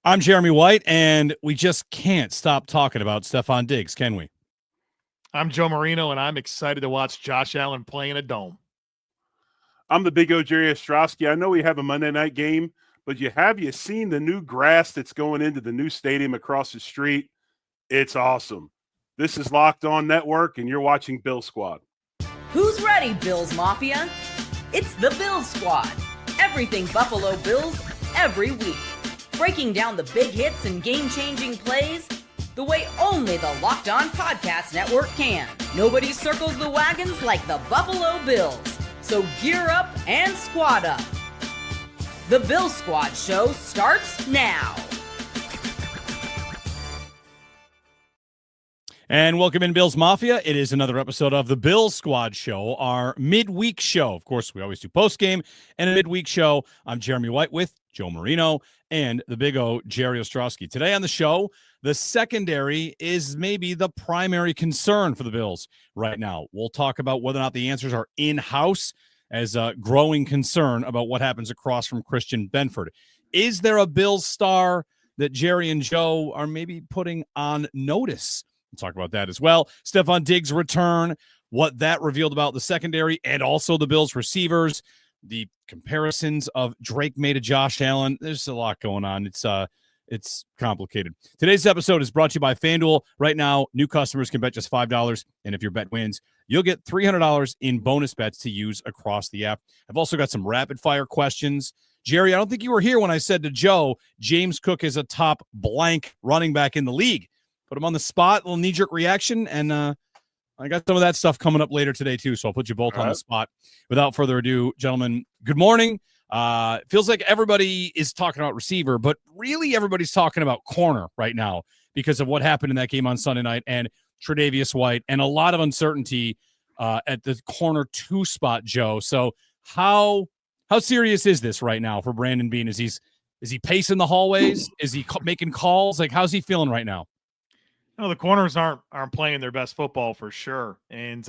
I'm Jeremy White, and we just can't stop talking about Stefon Diggs, can we? I'm Joe Marino, and I'm excited to watch Josh Allen play in a dome. I'm the Big Jerry Ostroski. I know we have a Monday night game, but you seen the new grass that's going into the new stadium across the street? It's awesome. This is Locked On Network, and you're watching Bill Squad. Who's ready, Bills Mafia? It's the Bills Squad. Everything Buffalo Bills, every week. Breaking down the big hits and game-changing plays the way only the Locked On Podcast Network can. Nobody circles the wagons like the Buffalo Bills. So gear up and squad up. The Bill Squad show starts now. And welcome in, Bills Mafia. It is another episode of the Bill Squad Show, our midweek show. Of course, we always do post-game and a midweek show. I'm Jeremy White with Joe Marino and the Big Jerry Ostroski. Today on the show, the secondary is maybe the primary concern for the Bills right now. We'll talk about whether or not the answers are in-house as a growing concern about what happens across from Christian Benford. Is there a Bills star that Jerry and Joe are maybe putting on notice? We'll talk about that as well. Stefon Diggs' return, what that revealed about the secondary and also the Bills receivers, the comparisons of Drake May to Josh Allen. There's a lot going on. It's complicated. Today's episode is brought to you by FanDuel. Right now, new customers can bet just $5, and if your bet wins, you'll get $300 in bonus bets to use across the app. I've also got some rapid-fire questions. Jerry, I don't think you were here when I said to Joe, James Cook is a top blank running back in the league. Put him on the spot, a little knee-jerk reaction, and I got some of that stuff coming up later today, too, so I'll put you both on the spot. Without further ado, gentlemen, good morning. Feels like everybody is talking about receiver, but really everybody's talking about corner right now because of what happened in that game on Sunday night and Tre'Davious White and a lot of uncertainty at the corner 2 spot, Joe. So how serious is this right now for Brandon Beane? Is he pacing the hallways? Is he making calls? Like, how's he feeling right now? No, the corners aren't playing their best football for sure. And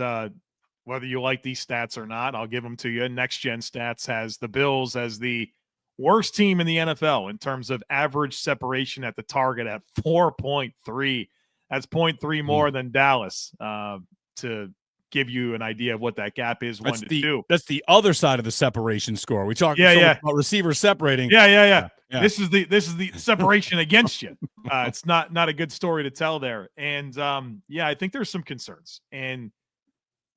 whether you like these stats or not, I'll give them to you. Next Gen Stats has the Bills as the worst team in the NFL in terms of average separation at the target at 4.3. That's 0.3 more than Dallas, to give you an idea of what that gap is. That's 1 to 2. That's the other side of the separation score. We talked about receivers separating. Yeah. This is the separation against you. It's not a good story to tell there. And I think there's some concerns. And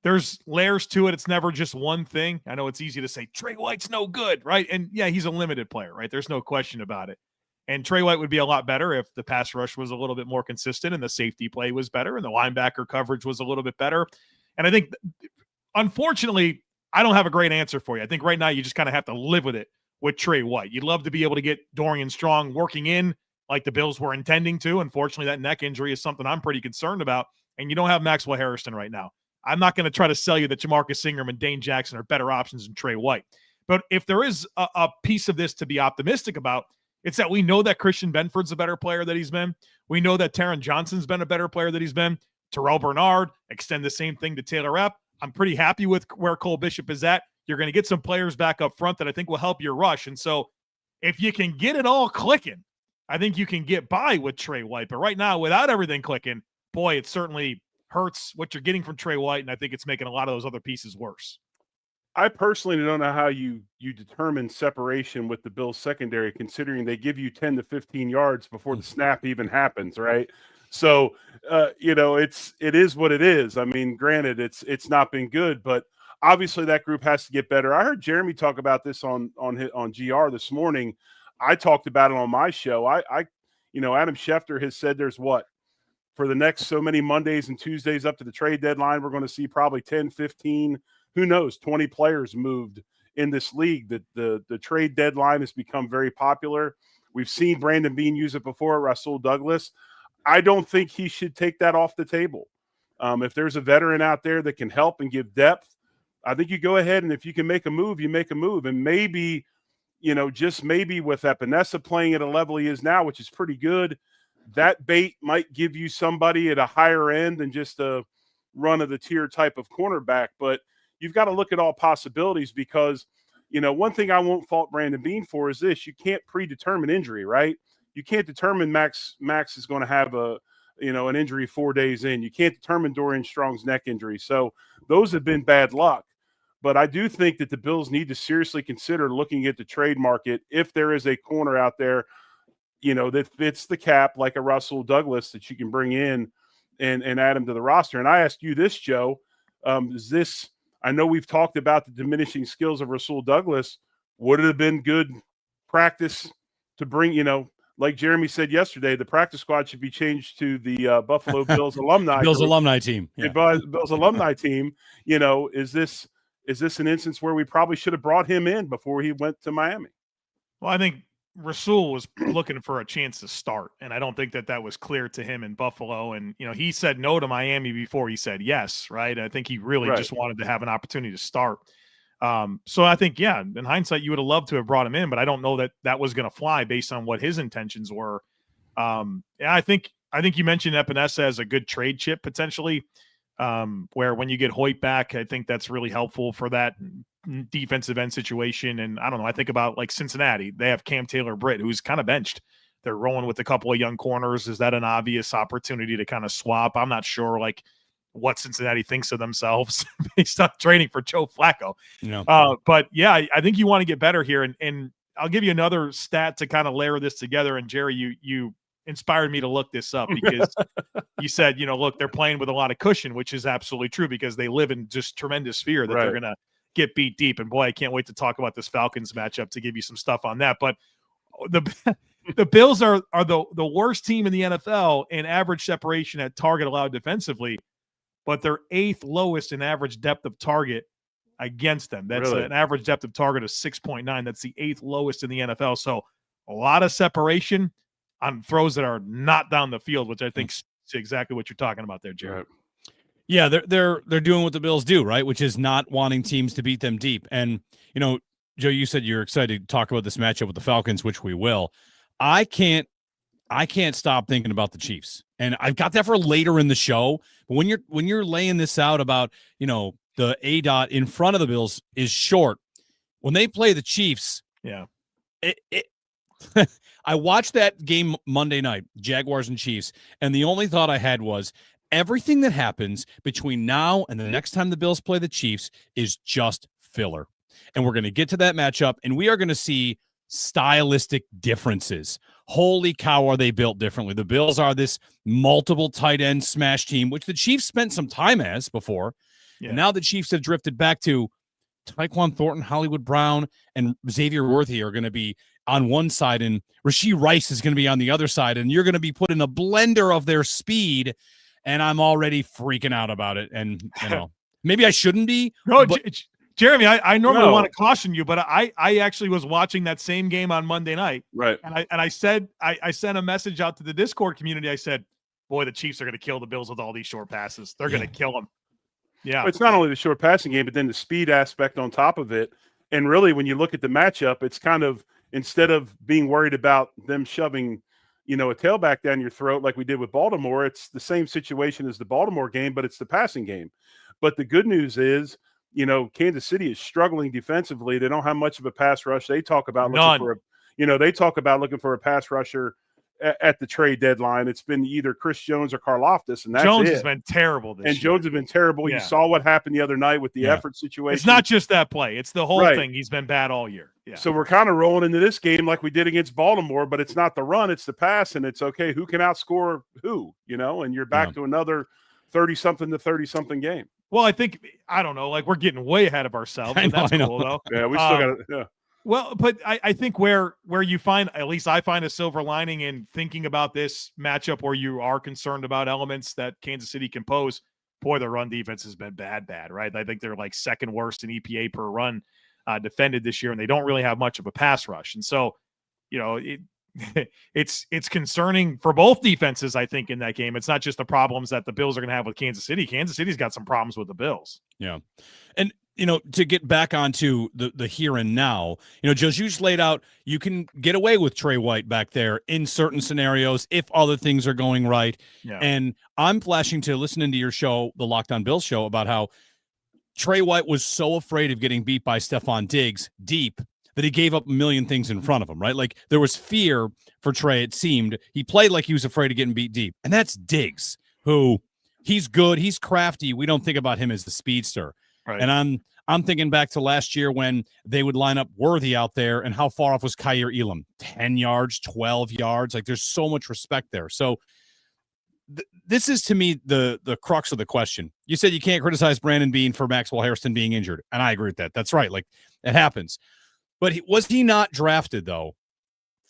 there's layers to it. It's never just one thing. I know it's easy to say Tre White's no good, right? And yeah, he's a limited player, right? There's no question about it. And Tre White would be a lot better if the pass rush was a little bit more consistent and the safety play was better and the linebacker coverage was a little bit better. And I think, unfortunately, I don't have a great answer for you. I think right now you just kind of have to live with it with Tre White. You'd love to be able to get Dorian Strong working in like the Bills were intending to. Unfortunately, that neck injury is something I'm pretty concerned about. And you don't have Maxwell Harrison right now. I'm not going to try to sell you that Jamarcus Ingram and Dane Jackson are better options than Tre White. But if there is a piece of this to be optimistic about, it's that we know that Christian Benford's a better player that he's been. We know that Taron Johnson's been a better player that he's been. Terrel Bernard, extend the same thing to Taylor Rapp. I'm pretty happy with where Cole Bishop is at. You're going to get some players back up front that I think will help your rush. And so if you can get it all clicking, I think you can get by with Tre White. But right now, without everything clicking, boy, it certainly hurts what you're getting from Tre White, and I think it's making a lot of those other pieces worse. I personally don't know how you determine separation with the Bills secondary, considering they give you 10 to 15 yards before the snap even happens, right? So, it is what it is. I mean, granted, it's not been good, but obviously that group has to get better. I heard Jeremy talk about this on GR this morning. I talked about it on my show. Adam Schefter has said there's for the next so many Mondays and Tuesdays up to the trade deadline, we're going to see probably 10, 15, who knows, 20 players moved in this league. The trade deadline has become very popular. We've seen Brandon Beane use it before, Rasul Douglas. I don't think he should take that off the table. If there's a veteran out there that can help and give depth, I think you go ahead, and if you can make a move, you make a move. And maybe, just maybe with Epinesa playing at a level he is now, which is pretty good, that bait might give you somebody at a higher end than just a run-of-the-tier type of cornerback. But you've got to look at all possibilities because, one thing I won't fault Brandon Beane for is this. You can't predetermine injury, right? You can't determine Max is going to have an injury 4 days in. You can't determine Dorian Strong's neck injury. So those have been bad luck. But I do think that the Bills need to seriously consider looking at the trade market if there is a corner out there, that fits the cap, like a Rasul Douglas, that you can bring in and add him to the roster. And I ask you this, Joe, I know we've talked about the diminishing skills of Rasul Douglas. Would it have been good practice to bring, like Jeremy said yesterday, the practice squad should be changed to the Buffalo Bills alumni. Alumni team. Yeah. Bills alumni team. Is this an instance where we probably should have brought him in before he went to Miami? Well, I think Rasul was looking for a chance to start, and I don't think that was clear to him in Buffalo. And, he said no to Miami before he said yes, right? I think he really just wanted to have an opportunity to start. So I think, in hindsight, you would have loved to have brought him in, but I don't know that was going to fly based on what his intentions were. I think you mentioned Epinesa as a good trade chip potentially, where when you get Hoyt back, I think that's really helpful for that defensive end situation. And I don't know, I think about like Cincinnati, they have Cam Taylor-Britt, who's kind of benched. They're rolling with a couple of young corners. Is that an obvious opportunity to kind of swap? I'm not sure what Cincinnati thinks of themselves based on trading for Joe Flacco. But I think you want to get better here. And I'll give you another stat to kind of layer this together. And Jerry, you inspired me to look this up because you said, look, they're playing with a lot of cushion, which is absolutely true because they live in just tremendous fear that they're going to get beat deep. And boy, I can't wait to talk about this Falcons matchup to give you some stuff on that. But the Bills are the worst team in the NFL in average separation at target allowed defensively, but they're 8th lowest in average depth of target against them. That's an average depth of target of 6.9. That's the 8th lowest in the NFL. So a lot of separation on throws that are not down the field, which I think is exactly what you're talking about there, Jerry. Right. Yeah, they're doing what the Bills do, right? Which is not wanting teams to beat them deep. And, Joe, you said you're excited to talk about this matchup with the Falcons, which we will. I can't stop thinking about the Chiefs. And I've got that for later in the show. But when you're laying this out about, the ADOT in front of the Bills is short. When they play the Chiefs, I watched that game Monday night, Jaguars and Chiefs, and the only thought I had was everything that happens between now and the next time the Bills play the Chiefs is just filler. And we're going to get to that matchup, and we are going to see stylistic differences. Holy cow, are they built differently? The Bills are this multiple tight end smash team, which the Chiefs spent some time as before. Yeah. And now the Chiefs have drifted back to Tyquan Thornton, Hollywood Brown, and Xavier Worthy are going to be on one side, and Rashee Rice is going to be on the other side, and you're going to be put in a blender of their speed, and I'm already freaking out about it. And, maybe I shouldn't be. No, but Jeremy, I normally want to caution you, but I actually was watching that same game on Monday night. Right. And I said, I sent a message out to the Discord community. I said, boy, the Chiefs are going to kill the Bills with all these short passes. They're going to kill them. Yeah. Well, it's not only the short passing game, but then the speed aspect on top of it. And really, when you look at the matchup, it's kind of, instead of being worried about them shoving, a tailback down your throat like we did with Baltimore, it's the same situation as the Baltimore game, but it's the passing game. But the good news is, Kansas City is struggling defensively. They don't have much of a pass rush. They talk about looking for a pass rusher at the trade deadline. It's been either Chris Jones or Karlaftis, and that's Jones has been terrible this year. Jones has been terrible. You saw what happened the other night with the effort situation. It's not just that play. It's the whole thing. He's been bad all year. Yeah. So we're kind of rolling into this game like we did against Baltimore, but it's not the run, it's the pass, and it's okay. Who can outscore who, and you're back to another 30-something to 30-something game. Well, I don't know, we're getting way ahead of ourselves. That's cool, though. Yeah, we still got to. Yeah. Well, but I think where you find, at least I find a silver lining in thinking about this matchup where you are concerned about elements that Kansas City can pose. Boy, the run defense has been bad, right? I think they're second worst in EPA per run defended this year, and they don't really have much of a pass rush. And so, it's concerning for both defenses, I think, in that game. It's not just the problems that the Bills are going to have with Kansas City. Kansas City's got some problems with the Bills. Yeah. And, to get back onto the here and now, Joe, you just laid out, you can get away with Tre White back there in certain scenarios if other things are going right. Yeah. And I'm flashing to listening to your show, the Locked On Bills show, about how Tre White was so afraid of getting beat by Stefon Diggs deep that he gave up a million things in front of him, right? Like there was fear for Tre, it seemed. He played like he was afraid of getting beat deep. And that's Diggs, who he's good, he's crafty. We don't think about him as the speedster. Right. And I'm thinking back to last year when they would line up Worthy out there, and how far off was Kyer Elam? 10 yards, 12 yards. Like there's so much respect there. So this is, to me, the crux of the question. You said you can't criticize Brandon Beane for Maxwell Hairston being injured, and I agree with that. That's right. Like it happens. But was he not drafted, though,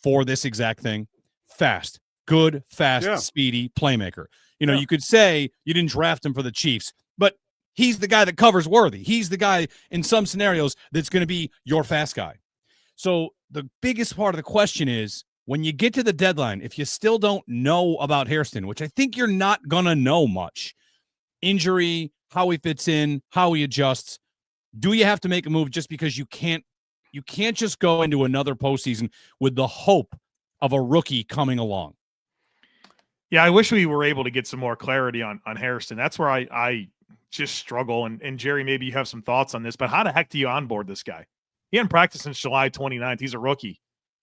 for this exact thing? Fast, good, fast, speedy playmaker. You know, you could say you didn't draft him for the Chiefs, but he's the guy that covers Worthy. He's the guy in some scenarios that's going to be your fast guy. So the biggest part of the question is, when you get to the deadline, if you still don't know about Hairston, which I think you're not going to know much, injury, how he fits in, how he adjusts, do you have to make a move just because you can't just go into another postseason with the hope of a rookie coming along? Yeah, I wish we were able to get some more clarity on Hairston. That's where I just struggle. And Jerry, maybe you have some thoughts on this, but how the heck do you onboard this guy? He hadn't practiced since July 29th. He's a rookie.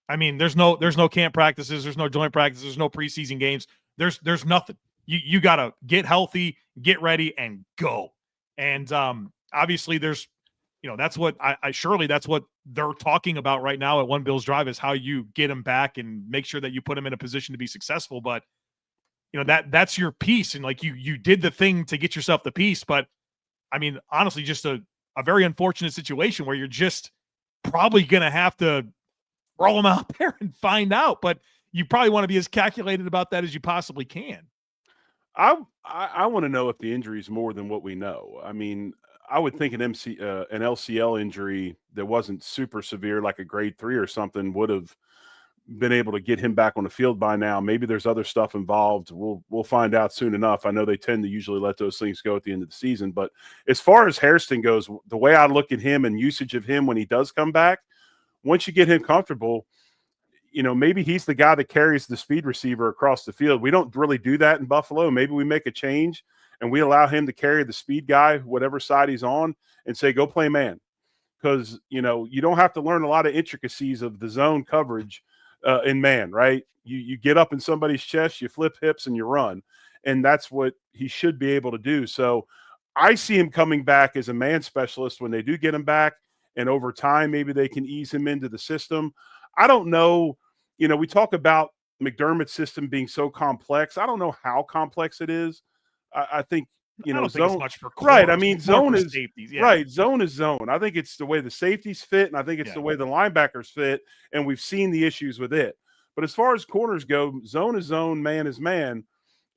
I mean, there's no camp practices, there's no joint practices, there's no preseason games. There's nothing. You got to get healthy, get ready, and go. And obviously there's, that's what surely that's what they're talking about right now at One Bills Drive, is how you get him back and make sure that you put him in a position to be successful. But that's your piece. And like you did the thing to get yourself the piece. But I mean, honestly, just a very unfortunate situation where you're just probably going to have to throw him out there and find out. But you probably want to be as calculated about that as you possibly can. I want to know if the injury is more than what we know. I mean, I would think an LCL injury that wasn't super severe, like a grade 3 or something, would have been able to get him back on the field by now. Maybe there's other stuff involved. We'll find out soon enough. I know they tend to usually let those things go at the end of the season. But as far as Hairston goes, the way I look at him and usage of him when he does come back, once you get him comfortable, maybe he's the guy that carries the speed receiver across the field. We don't really do that in Buffalo. Maybe we make a change and we allow him to carry the speed guy, whatever side he's on, and say, go play man. Because, you don't have to learn a lot of intricacies of the zone coverage in man, right? You get up in somebody's chest, you flip hips, and you run. And that's what he should be able to do. So I see him coming back as a man specialist when they do get him back. And over time, maybe they can ease him into the system. I don't know. We talk about McDermott's system being so complex. I don't know how complex it is. I think, I don't think it's much for corners. Right. I mean, zone is safeties. Yeah. Right. Zone is zone. I think it's the way the safeties fit, and I think it's the way the linebackers fit, and we've seen the issues with it. But as far as corners go, zone is zone, man is man.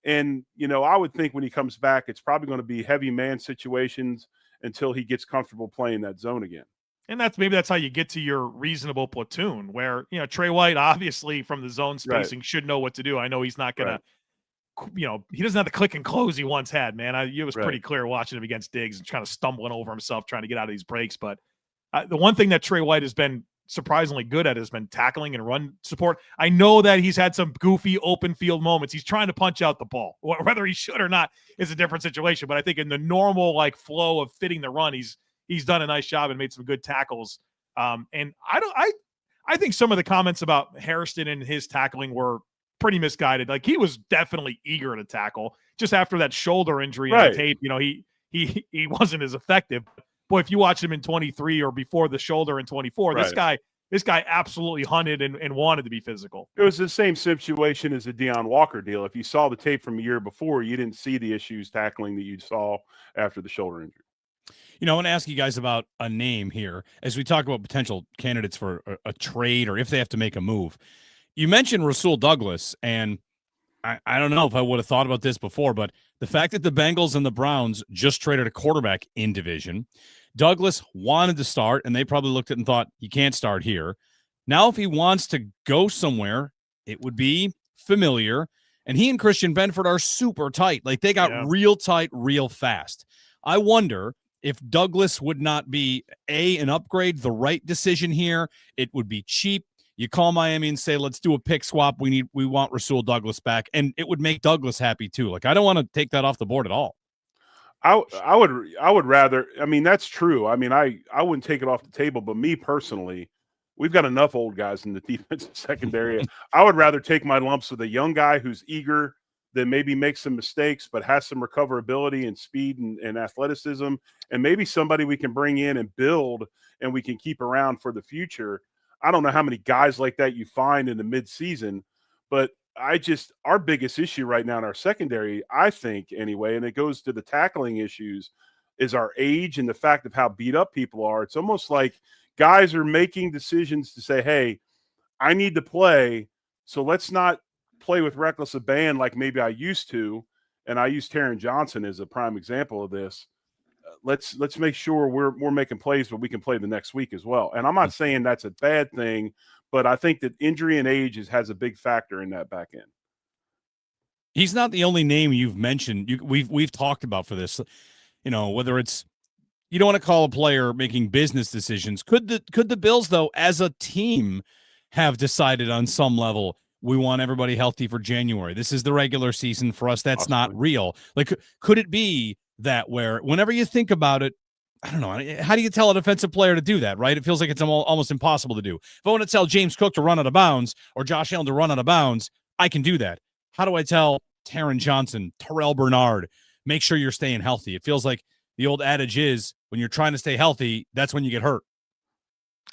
And, I would think when he comes back, it's probably going to be heavy man situations until he gets comfortable playing that zone again. And that's how you get to your reasonable platoon where, Tre White, obviously from the zone spacing, should know what to do. I know he's not going to, he doesn't have the click and close he once had, man. It was pretty clear watching him against Diggs and kind of stumbling over himself, trying to get out of these breaks. But the one thing that Tre White has been surprisingly good at has been tackling and run support. I know that he's had some goofy open field moments. He's trying to punch out the ball. Whether he should or not is a different situation. But I think in the normal flow of fitting the run, he's done a nice job and made some good tackles. And I think some of the comments about Hairston and his tackling were pretty misguided. Like, he was definitely eager to tackle. Just after that shoulder injury on tape, he wasn't as effective. Boy, if you watch him in 23 or before the shoulder in 24, this guy absolutely hunted and wanted to be physical. It was the same situation as the Deion Walker deal. If you saw the tape from a year before, you didn't see the issues tackling that you saw after the shoulder injury. I want to ask you guys about a name here as we talk about potential candidates for a trade or if they have to make a move. You mentioned Rasul Douglas, and I don't know if I would have thought about this before, but the fact that the Bengals and the Browns just traded a quarterback in division, Douglas wanted to start, and they probably looked at it and thought, he can't start here. Now, if he wants to go somewhere, it would be familiar, and he and Christian Benford are super tight. Like, they got real tight, real fast. I wonder if Douglas would not be, an upgrade, the right decision here. It would be cheap. You call Miami and say, let's do a pick swap. We want Rasul Douglas back. And it would make Douglas happy too. Like, I don't want to take that off the board at all. I would rather, that's true. I wouldn't take it off the table, but me personally, We've got enough old guys in the defensive secondary. I would rather take my lumps with a young guy who's eager, that maybe makes some mistakes, but has some recoverability and speed and athleticism, and maybe somebody we can bring in and build and we can keep around for the future. I don't know how many guys like that you find in the midseason, but our biggest issue right now in our secondary, I think anyway, and it goes to the tackling issues, is our age and the fact of how beat up people are. It's almost like guys are making decisions to say, hey, I need to play, so let's not play with reckless abandon like maybe I used to. And I use Taron Johnson as a prime example of this. Let's make sure we're making plays, but we can play the next week as well. And I'm not saying that's a bad thing, but I think that injury and age has a big factor in that back end. He's not the only name you've mentioned. We've talked about for this, whether it's, you don't want to call a player making business decisions. Could the Bills, though, as a team, have decided on some level, we want everybody healthy for January? This is the regular season for us. That's not real. Like, could it be that where whenever you think about it, I don't know, how do you tell a defensive player to do that, right? It feels like it's almost impossible to do. If I want to tell James Cook to run out of bounds or Josh Allen to run out of bounds, I can do that. How do I tell Taron Johnson, Terrel Bernard, make sure you're staying healthy? It feels like the old adage is, when you're trying to stay healthy, that's when you get hurt.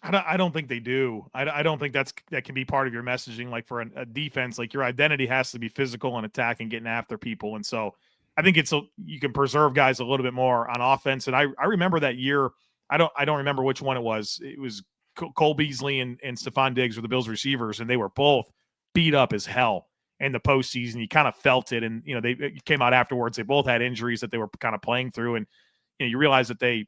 I don't think they do. I don't think that can be part of your messaging. Like for a defense, like your identity has to be physical and attacking, getting after people. And so I think you can preserve guys a little bit more on offense. And I remember that year. I don't remember which one it was. It was Cole Beasley and Stefon Diggs were the Bills receivers, and they were both beat up as hell in the postseason. You kind of felt it. And, they came out afterwards. They both had injuries that they were kind of playing through. And, you realize that they,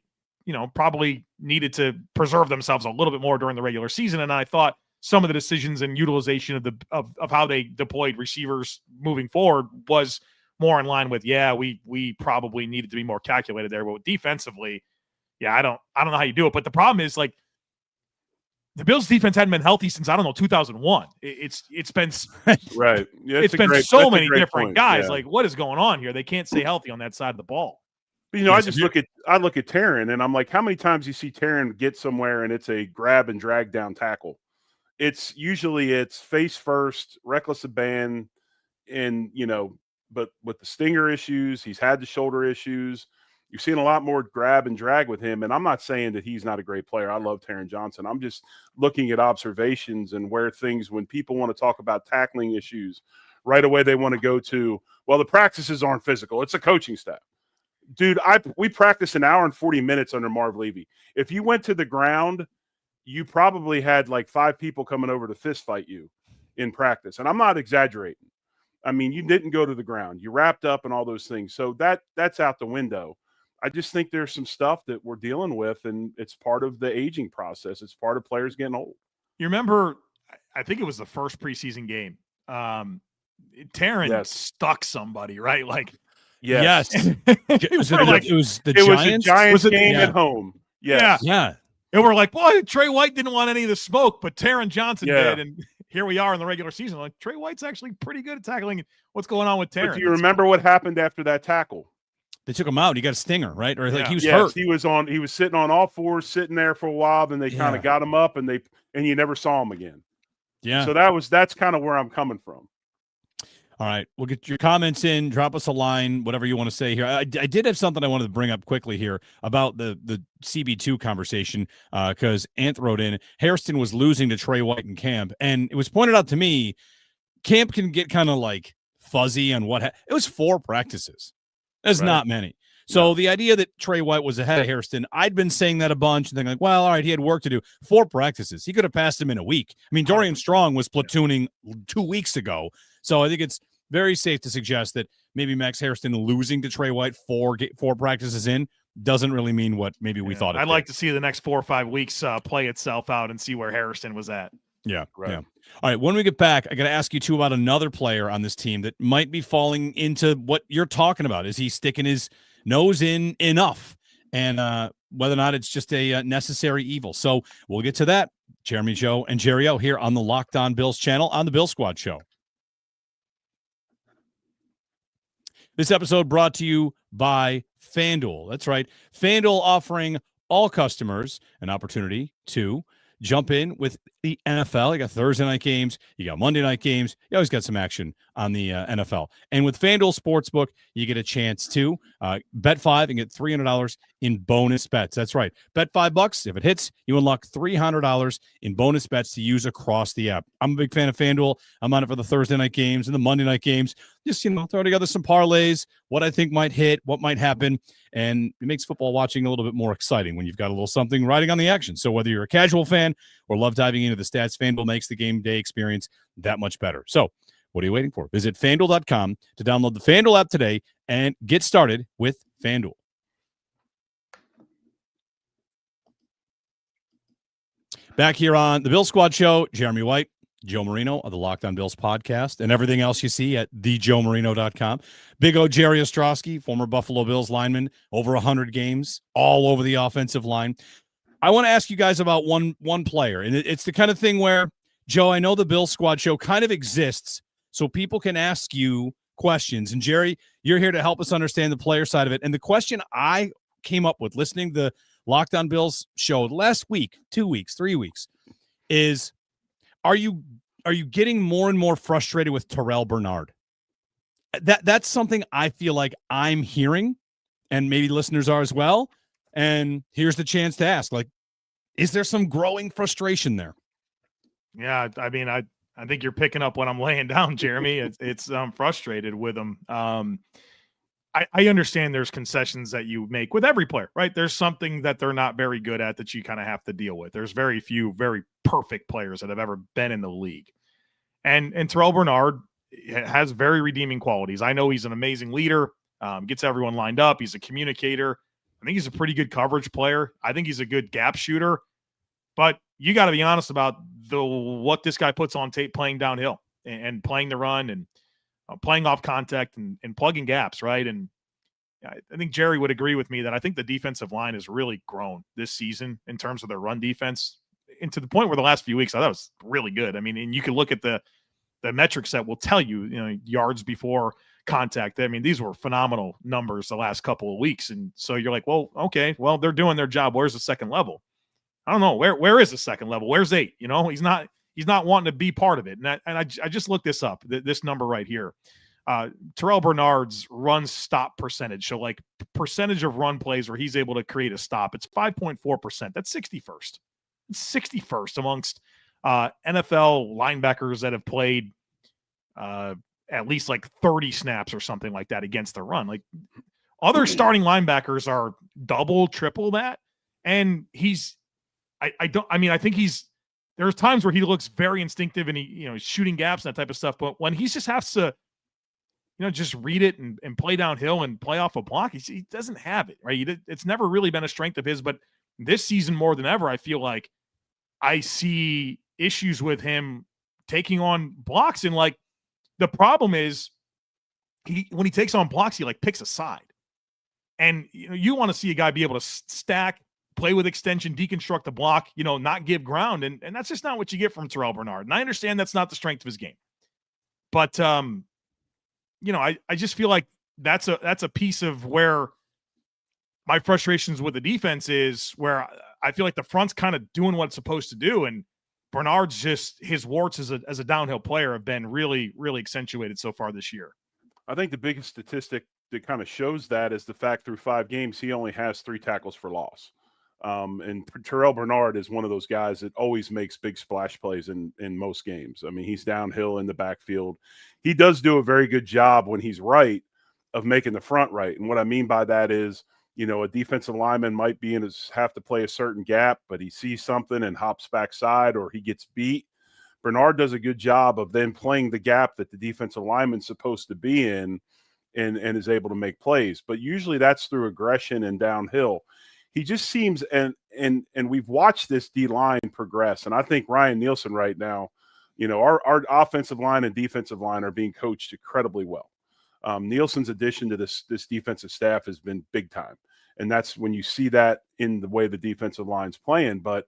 probably needed to preserve themselves a little bit more during the regular season. And I thought some of the decisions and utilization of how they deployed receivers moving forward was more in line with, we probably needed to be more calculated there. But defensively, I don't know how you do it. But the problem is, like, the Bills defense hadn't been healthy since, 2001. It's been right. Yeah, it's been so many different guys. Yeah. Like, what is going on here? They can't stay healthy on that side of the ball. But, I look at Taron and I'm like, how many times you see Taron get somewhere and it's a grab and drag down tackle? It's usually face first, reckless abandon, and but with the stinger issues, he's had the shoulder issues. You've seen a lot more grab and drag with him. And I'm not saying that he's not a great player. I love Taron Johnson. I'm just looking at observations and where things, when people want to talk about tackling issues, right away they want to go to, well, the practices aren't physical. It's a coaching staff. Dude, we practiced an hour and 40 minutes under Marv Levy. If you went to the ground, you probably had like 5 people coming over to fist fight you in practice. And I'm not exaggerating. I mean, you didn't go to the ground. You wrapped up and all those things. So that's out the window. I just think there's some stuff that we're dealing with, and it's part of the aging process. It's part of players getting old. You remember, I think it was the first preseason game. Taron stuck somebody, right? Like, yes. it was the Giants. It was a Giants game at home. Yes. Yeah. And we're like, boy, Tre White didn't want any of the smoke, but Taron Johnson did. And here we are in the regular season. Like, Tre White's actually pretty good at tackling. What's going on with Taron? But do you remember what happened after that tackle? They took him out. He got a stinger, right? Or like he was hurt. He was sitting on all fours, sitting there for a while. Then they kind of got him up, and you never saw him again. Yeah. So that's kind of where I'm coming from. All right, we'll get your comments in. Drop us a line, whatever you want to say here. I did have something I wanted to bring up quickly here about the CB2 conversation because Anth wrote in, Hairston was losing to Tre White in camp, and it was pointed out to me, camp can get kind of like fuzzy on it was 4 practices. That's not many. So the idea that Tre White was ahead of Hairston, I'd been saying that a bunch and thinking like, well, all right, he had work to do. 4 practices. He could have passed him in a week. I mean, Dorian Strong was platooning 2 weeks ago. So I think it's very safe to suggest that maybe Max Hairston losing to Tre White 4 practices in doesn't really mean what maybe we thought it I'd like to see the next 4 or 5 weeks play itself out and see where Hairston was at. Yeah. Right. Yeah. All right. When we get back, I got to ask you too about another player on this team that might be falling into what you're talking about. Is he sticking his nose in enough? And whether or not it's just a necessary evil. So we'll get to that. Jeremy, Joe, and Jerry O here on the Locked On Bills channel on the Bill Squad Show. This episode brought to you by FanDuel. That's right. FanDuel offering all customers an opportunity to jump in with the NFL. You got Thursday night games, you got Monday night games. You always got some action on the NFL. And with FanDuel Sportsbook, you get a chance to bet $5 and get $300 in bonus bets. That's right. Bet $5. If it hits, you unlock $300 in bonus bets to use across the app. I'm a big fan of FanDuel. I'm on it for the Thursday night games and the Monday night games. Just, throw together some parlays, what I think might hit, what might happen. And it makes football watching a little bit more exciting when you've got a little something riding on the action. So whether you're a casual fan or love diving into the stats, FanDuel makes the game day experience that much better. So what are you waiting for? Visit FanDuel.com to download the FanDuel app today and get started with FanDuel. Back here on the Bill Squad Show, Jeremy White, Joe Marino of the Locked On Bills podcast, and everything else you see at thejoemarino.com. Big O Jerry Ostroski, former Buffalo Bills lineman, over 100 games, all over the offensive line. I want to ask you guys about one player, and it's the kind of thing where, Joe, I know the Bill Squad Show kind of exists so people can ask you questions. And Jerry, you're here to help us understand the player side of it. And the question I came up with listening to the Locked On Bills show last week, 2 weeks, 3 weeks, is are you getting more and more frustrated with Terrel Bernard? That's something I feel like I'm hearing, and maybe listeners are as well. And here's the chance to ask, is there some growing frustration there? Yeah, I mean, I think you're picking up what I'm laying down, Jeremy. It's frustrated with him. I understand there's concessions that you make with every player, right? There's something that they're not very good at that you kind of have to deal with. There's very few very perfect players that have ever been in the league. And Terrel Bernard has very redeeming qualities. I know he's an amazing leader, gets everyone lined up. He's a communicator. I think he's a pretty good coverage player. I think he's a good gap shooter. But you got to be honest about what this guy puts on tape playing downhill and playing the run and playing off contact and plugging gaps, right? And I think Jerry would agree with me that I think the defensive line has really grown this season in terms of their run defense, and to the point where the last few weeks I thought it was really good. I mean, and you can look at the metrics that will tell you, yards before contact. I mean, these were phenomenal numbers the last couple of weeks. And so you're like, well, okay, well, they're doing their job. Where's the second level? I don't know. Where is the second level? Where's 8? He's not wanting to be part of it. And I just looked this up, this number right here. Terrel Bernard's run stop percentage. So percentage of run plays where he's able to create a stop. It's 5.4%. That's 61st. It's 61st amongst NFL linebackers that have played at least 30 snaps or something like that against the run. Other starting linebackers are double, triple that. And I think there's times where he looks very instinctive and he's shooting gaps and that type of stuff. But when he just has to, just read it and play downhill and play off a block, he doesn't have it, right? It's never really been a strength of his, but this season more than ever, I feel like I see issues with him taking on blocks. And the problem is when he takes on blocks, he picks a side. And you want to see a guy be able to stack, play with extension, deconstruct the block, not give ground. And that's just not what you get from Terrel Bernard. And I understand that's not the strength of his game. But, I just feel like that's a piece of where my frustrations with the defense is, where I feel like the front's kind of doing what it's supposed to do. And Bernard's just, his warts as a downhill player have been really, really accentuated so far this year. I think the biggest statistic that kind of shows that is the fact through 5 games, he only has 3 tackles for loss. And Terrel Bernard is one of those guys that always makes big splash plays in most games. I mean, he's downhill in the backfield. He does do a very good job when he's right of making the front right. And what I mean by that is, a defensive lineman might have to play a certain gap, but he sees something and hops backside, or he gets beat. Bernard does a good job of then playing the gap that the defensive lineman's supposed to be in and is able to make plays. But usually that's through aggression and downhill. He just seems, and we've watched this D-line progress, and I think Ryan Nielsen right now, our offensive line and defensive line are being coached incredibly well. Nielsen's addition to this defensive staff has been big time, and that's when you see that in the way the defensive line's playing. But,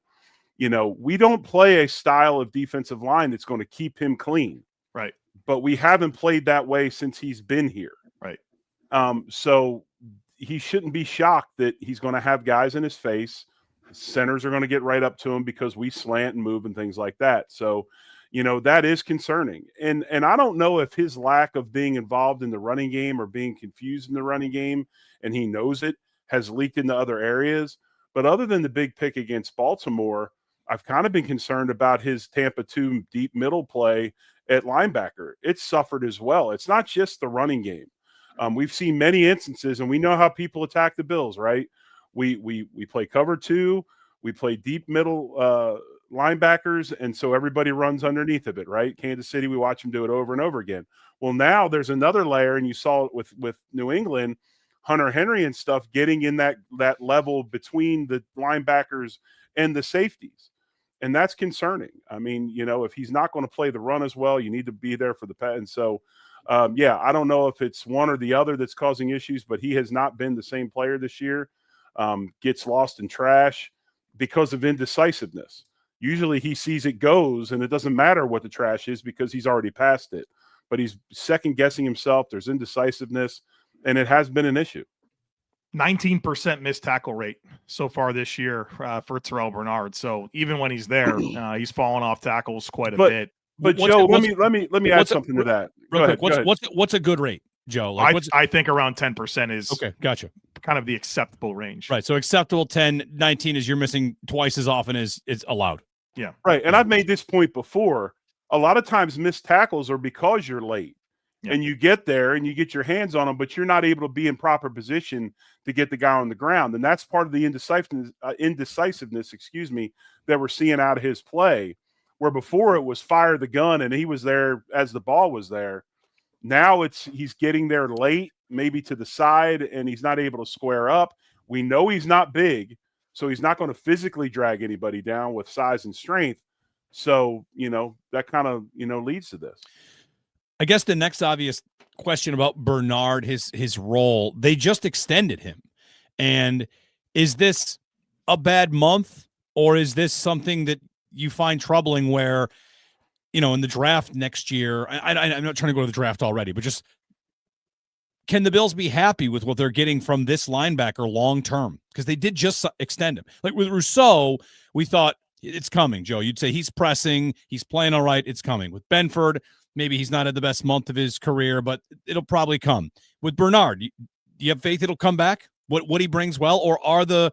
we don't play a style of defensive line that's going to keep him clean. Right. But we haven't played that way since he's been here. Right. So he shouldn't be shocked that he's going to have guys in his face Centers are going to get right up to him because we slant and move and things like that. So, that is concerning. And I don't know if his lack of being involved in the running game or being confused in the running game, and he knows it, has leaked into other areas. But other than the big pick against Baltimore, I've kind of been concerned about his Tampa 2 deep middle play at linebacker. It's suffered as well. It's not just the running game. We've seen many instances, and we know how people attack the Bills, right? We play cover 2, we play deep middle linebackers, and so everybody runs underneath of it, right? Kansas City, we watch them do it over and over again. Well, now there's another layer, and you saw it with New England, Hunter Henry and stuff getting in that level between the linebackers and the safeties. And that's concerning. I mean, if he's not going to play the run as well, you need to be there for the pet. And so, I don't know if it's one or the other that's causing issues, but he has not been the same player this year. Gets lost in trash because of indecisiveness. Usually he sees it goes, and it doesn't matter what the trash is because he's already passed it. But he's second-guessing himself. There's indecisiveness, and it has been an issue. 19% missed tackle rate so far this year for Terrel Bernard. So even when he's there, he's fallen off tackles quite a bit. But Joe, let me add something to that. Real quick, what's a good rate, Joe? Like, I think around 10% is okay. Gotcha. Kind of the acceptable range. Right. So acceptable 10, 19 is you're missing twice as often as it's allowed. Yeah. Right. And I've made this point before. A lot of times missed tackles are because you're late. Yeah. And you get there and you get your hands on them, but you're not able to be in proper position to get the guy on the ground. And that's part of the indecisiveness, that we're seeing out of his play, where before it was fire the gun and he was there as the ball was there. Now he's getting there late, maybe to the side, and he's not able to square up. We know he's not big, so he's not going to physically drag anybody down with size and strength. So, that kind of, leads to this. I guess the next obvious question about Bernard, his role, they just extended him. And is this a bad month, or is this something that you find troubling where, in the draft next year, I'm not trying to go to the draft already, but just can the Bills be happy with what they're getting from this linebacker long-term? Because they did just extend him. Like with Rousseau, we thought it's coming, Joe. You'd say he's pressing, he's playing all right, it's coming. With Benford, maybe he's not at the best month of his career, but it'll probably come. With Bernard, do you have faith it'll come back? What he brings well, or are the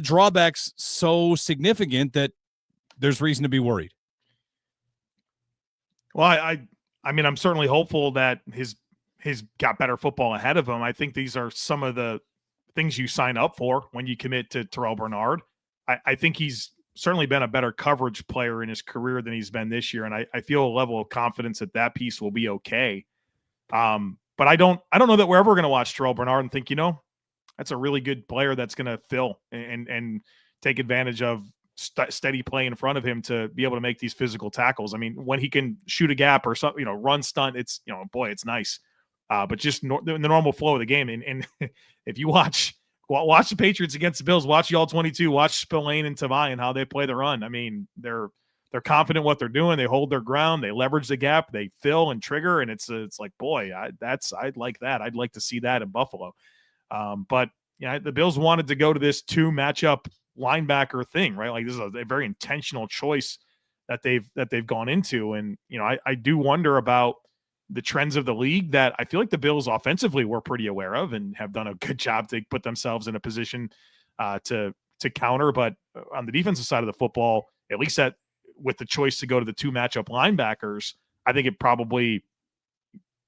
drawbacks so significant that there's reason to be worried? Well, I mean, I'm certainly hopeful that he's got better football ahead of him. I think these are some of the things you sign up for when you commit to Terrel Bernard. I think he's certainly been a better coverage player in his career than he's been this year, and I feel a level of confidence that piece will be okay. But I don't know that we're ever going to watch Terrel Bernard and think, that's a really good player that's going to fill and take advantage of steady play in front of him to be able to make these physical tackles. I mean, when he can shoot a gap or something, run stunt, it's, boy, it's nice. But just the normal flow of the game. And if you watch the Patriots against the Bills, watch y'all 22, watch Spillane and Tavai and how they play the run. I mean, they're confident what they're doing. They hold their ground. They leverage the gap. They fill and trigger. And it's like, boy, I'd like that. I'd like to see that in Buffalo. But the Bills wanted to go to this 2 matchup linebacker thing, right? Like this is a very intentional choice that they've gone into. And, I do wonder about the trends of the league that I feel like the Bills offensively were pretty aware of and have done a good job to put themselves in a position to counter. But on the defensive side of the football, at least with the choice to go to the 2 matchup linebackers, I think it probably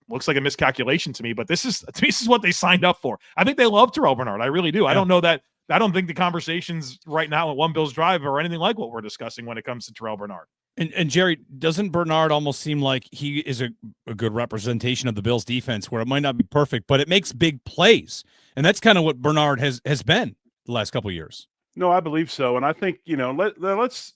looks like a miscalculation to me, but this is what they signed up for. I think they love Terrel Bernard. I really do. Yeah. I don't think the conversations right now at One Bills Drive are anything like what we're discussing when it comes to Terrel Bernard. And Jerry, doesn't Bernard almost seem like he is a good representation of the Bills defense, where it might not be perfect, but it makes big plays? And that's kind of what Bernard has been the last couple of years. No, I believe so. And I think, let's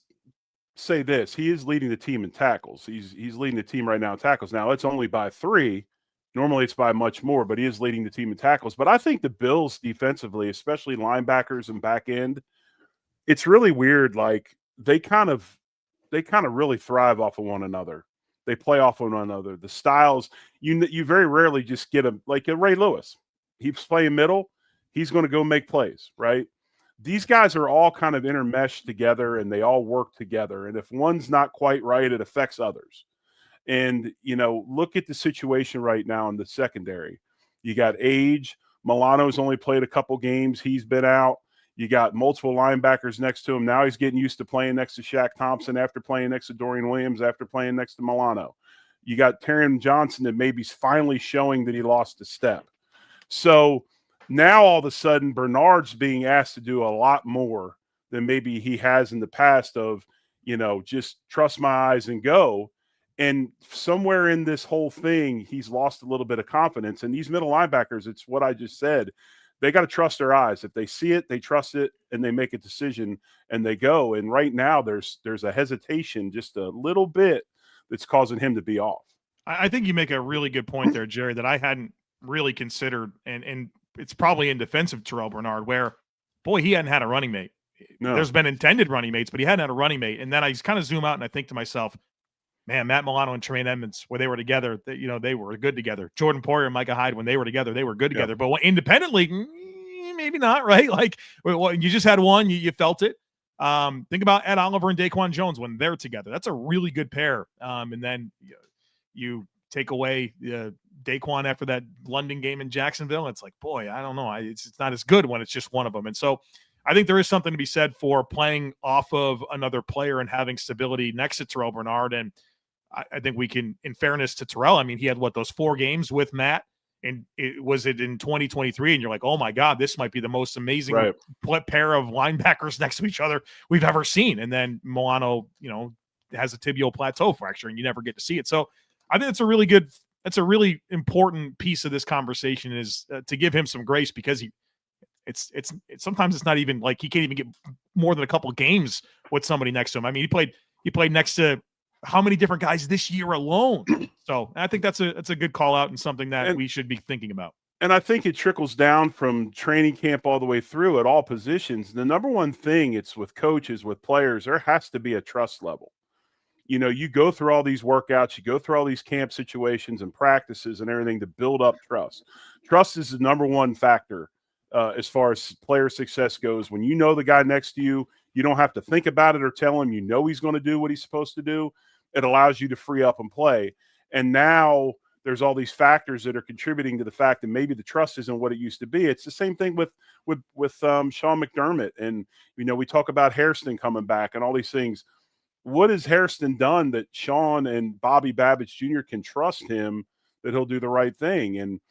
say this. He is leading the team in tackles. He's leading the team right now in tackles. Now, it's only by 3. Normally it's by much more, but he is leading the team in tackles. But I think the Bills defensively, especially linebackers and back end, it's really weird. Like they kind of really thrive off of one another. They play off of one another. The styles, you very rarely just get like a Ray Lewis. He's playing middle. He's going to go make plays, right? these guys are all kind of intermeshed together, and they all work together. And if one's not quite right, it affects others. And, look at the situation right now in the secondary. You got age. Milano's only played a couple games. He's been out. You got multiple linebackers next to him. Now he's getting used to playing next to Shaq Thompson after playing next to Dorian Williams, after playing next to Milano. You got Taron Johnson that maybe finally showing that he lost a step. So now all of a sudden Bernard's being asked to do a lot more than maybe he has in the past of, just trust my eyes and go. And somewhere in this whole thing, he's lost a little bit of confidence. And these middle linebackers, it's what I just said. They got to trust their eyes. If they see it, they trust it, and they make a decision and they go. And right now there's a hesitation just a little bit that's causing him to be off. I think you make a really good point there, Jerry, that I hadn't really considered. And it's probably in defense of Terrel Bernard, where, boy, he hadn't had a running mate. No. There's been intended running mates, but he hadn't had a running mate. And then I just kind of zoom out and I think to myself, man, Matt Milano and Tremaine Edmonds, where they were together, they were good together. Jordan Poyer and Micah Hyde, when they were together, they were good together. But independently, maybe not, right? Like, you just had one, you felt it. Think about Ed Oliver and Daquan Jones when they're together. That's a really good pair. And then you take away Daquan after that London game in Jacksonville. It's like, boy, I don't know. It's not as good when it's just one of them. And so I think there is something to be said for playing off of another player and having stability next to Terrel Bernard. And I think we can, in fairness to Terrell, I mean, he had those 4 games with Matt, and it was in 2023, and you're like, oh my God, this might be the most amazing pair of linebackers next to each other we've ever seen. And then Milano, has a tibial plateau fracture, and you never get to see it. So I think that's a really important piece of this conversation is to give him some grace, because it's sometimes it's not even like he can't even get more than a couple games with somebody next to him. I mean, he played next to how many different guys this year alone. So I think that's a good call out and something that we should be thinking about. And I think it trickles down from training camp all the way through at all positions. The number one thing, it's with coaches, with players, there has to be a trust level. You go through all these workouts, you go through all these camp situations and practices and everything to build up trust. Trust is the number one factor as far as player success goes. When you know the guy next to you, you don't have to think about it or tell him. He's going to do what he's supposed to do. It allows you to free up and play. And now there's all these factors that are contributing to the fact that maybe the trust isn't what it used to be. It's the same thing with Sean McDermott. And, we talk about Hairston coming back and all these things. What has Hairston done that Sean and Bobby Babbage Jr. can trust him that he'll do the right thing? And,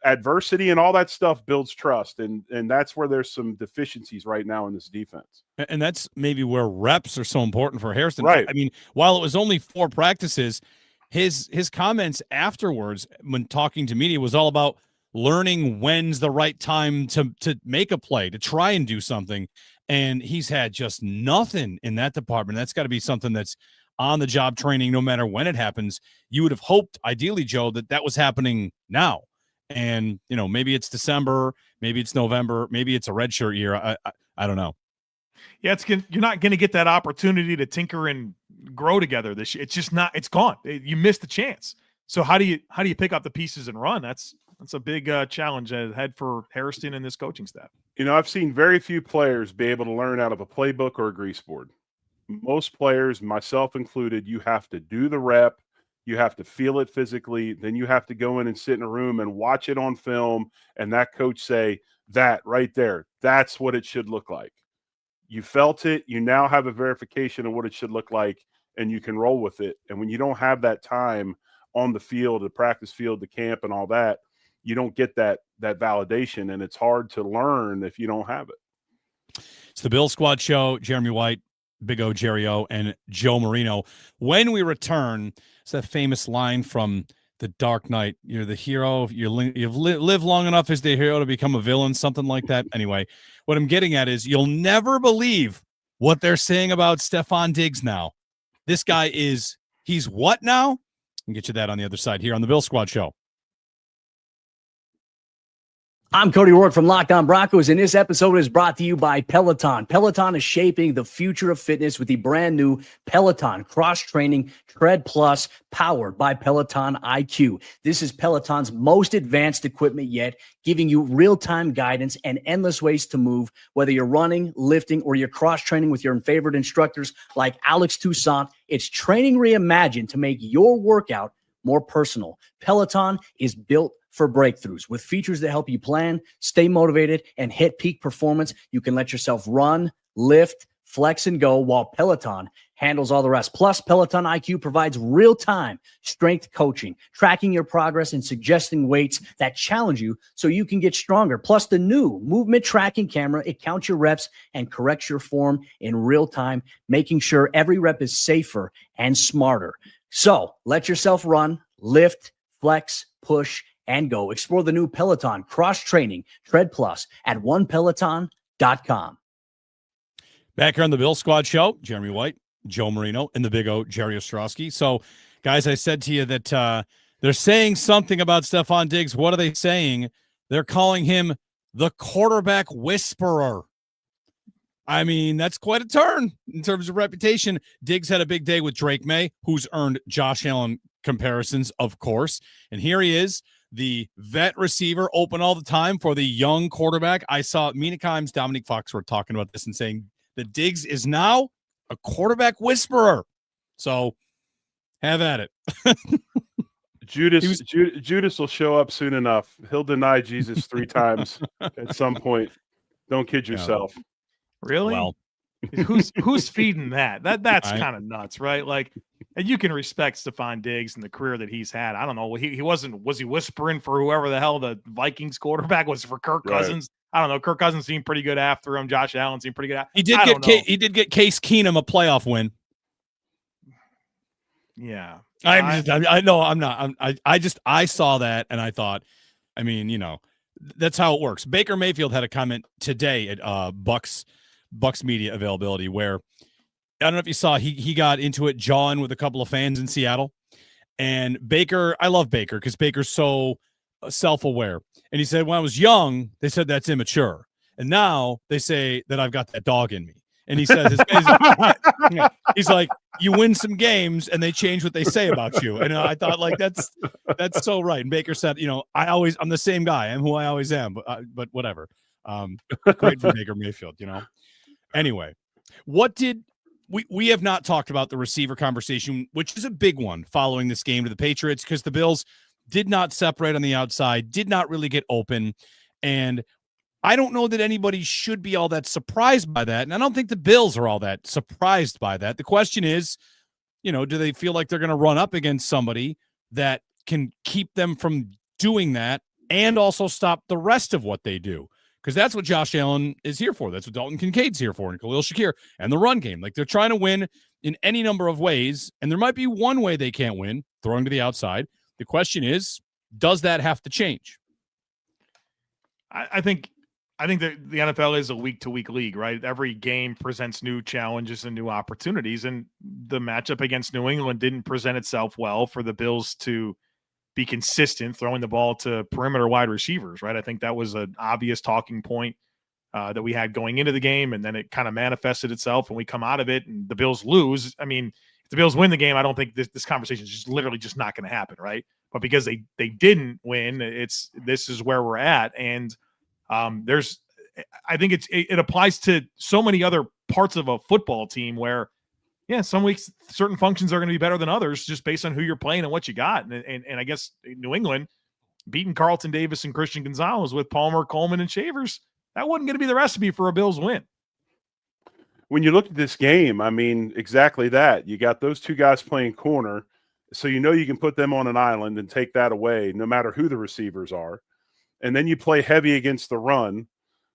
adversity and all that stuff builds trust. And that's where there's some deficiencies right now in this defense. And that's maybe where reps are so important for Hairston. Right. I mean, while it was only 4 practices, his comments afterwards when talking to media was all about learning when's the right time to make a play, to try and do something. And he's had just nothing in that department. That's got to be something that's on the job training, no matter when it happens. You would have hoped, ideally, Joe, that was happening now. And, maybe it's December, maybe it's November, maybe it's a redshirt year. I don't know. Yeah, you're not going to get that opportunity to tinker and grow together this year. It's just not. It's gone. You missed the chance. So how do you pick up the pieces and run? That's a big challenge ahead for Hairston and this coaching staff. I've seen very few players be able to learn out of a playbook or a grease board. Most players, myself included, you have to do the rep. You have to feel it physically. Then you have to go in and sit in a room and watch it on film. And that coach say, that right there, that's what it should look like. You felt it. You now have a verification of what it should look like, and you can roll with it. And when you don't have that time on the field, the practice field, the camp and all that, you don't get that validation, and it's hard to learn if you don't have it. It's the Bill Squad Show. Jeremy White, Big O, Jerry O, and Joe Marino. When we return, it's that famous line from The Dark Knight. You're the hero. You've lived long enough as the hero to become a villain, something like that. Anyway, what I'm getting at is you'll never believe what they're saying about Stefon Diggs now. This guy he's what now? I'll get you that on the other side here on the Bill Squad Show. I'm Cody Rourke from Locked On Broncos, and this episode is brought to you by Peloton. Peloton is shaping the future of fitness with the brand new Peloton cross-training Tread Plus, powered by Peloton IQ. This is Peloton's most advanced equipment yet, giving you real-time guidance and endless ways to move, whether you're running, lifting, or you're cross-training with your favorite instructors like Alex Toussaint. It's training reimagined to make your workout more personal. Peloton is built for breakthroughs with features that help you plan, stay motivated, and hit peak performance. You can let yourself run, lift, flex, and go while Peloton handles all the rest. Plus, Peloton IQ provides real-time strength coaching, tracking your progress and suggesting weights that challenge you so you can get stronger. Plus, the new movement tracking camera, it counts your reps and corrects your form in real time, making sure every rep is safer and smarter. So let yourself run, lift, flex, push, and go. Explore the new Peloton cross-training Tread Plus at onepeloton.com. Back here on the Bill Squad Show, Jeremy White, Joe Marino, and the Big O, Jerry Ostroski. So, guys, I said to you that they're saying something about Stefon Diggs. What are they saying? They're calling him the quarterback whisperer. I mean, that's quite a turn in terms of reputation. Diggs had a big day with Drake May, who's earned Josh Allen comparisons, of course. And here he is, the vet receiver, open all the time for the young quarterback. I saw Mina Kimes, Dominique Fox were talking about this and saying that Diggs is now a quarterback whisperer. So have at it. Judas will show up soon enough. He'll deny Jesus 3 times at some point. Don't kid yourself. Really? Well, who's feeding that? That's kind of nuts, right? Like, and you can respect Stefon Diggs and the career that he's had. I don't know. Was he whispering for whoever the hell the Vikings quarterback was for Kirk Cousins? I don't know. Kirk Cousins seemed pretty good after him. Josh Allen seemed pretty good. He did get Case Keenum a playoff win. Yeah. I know I'm not. I saw that and I thought, I mean, you know, that's how it works. Baker Mayfield had a comment today at Bucks media availability where, I don't know if you saw, he got into it jawing with a couple of fans in Seattle. And Baker, I love Baker because Baker's so self-aware. And he said, when I was young, they said that's immature. And now they say that I've got that dog in me. And he says, he's like, you win some games and they change what they say about you. And I thought, like, that's so right. And Baker said, you know, I'm the same guy. I'm who I always am, but whatever. Great for Baker Mayfield, you know? Anyway, we have not talked about the receiver conversation, which is a big one following this game to the Patriots, because the Bills did not separate on the outside, did not really get open. And I don't know that anybody should be all that surprised by that. And I don't think the Bills are all that surprised by that. The question is, you know, do they feel like they're going to run up against somebody that can keep them from doing that and also stop the rest of what they do? Because that's what Josh Allen is here for. That's what Dalton Kincaid's here for, and Khalil Shakir, and the run game. Like, they're trying to win in any number of ways, and there might be one way they can't win, throwing to the outside. The question is, does that have to change? I think that the NFL is a week-to-week league, right? Every game presents new challenges and new opportunities, and the matchup against New England didn't present itself well for the Bills to be consistent throwing the ball to perimeter wide receivers, right? I think that was an obvious talking point that we had going into the game, and then it kind of manifested itself and we come out of it and the Bills lose. I mean, if the Bills win the game, I don't think this conversation is just literally just not going to happen, right? But because they didn't win, this is where we're at. And I think it applies to so many other parts of a football team where, yeah, some weeks certain functions are going to be better than others just based on who you're playing and what you got. And I guess New England beating Carlton Davis and Christian Gonzalez with Palmer, Coleman, and Shavers, that wasn't going to be the recipe for a Bills win. When you look at this game, I mean, exactly that. You got those two guys playing corner, so you know you can put them on an island and take that away no matter who the receivers are. And then you play heavy against the run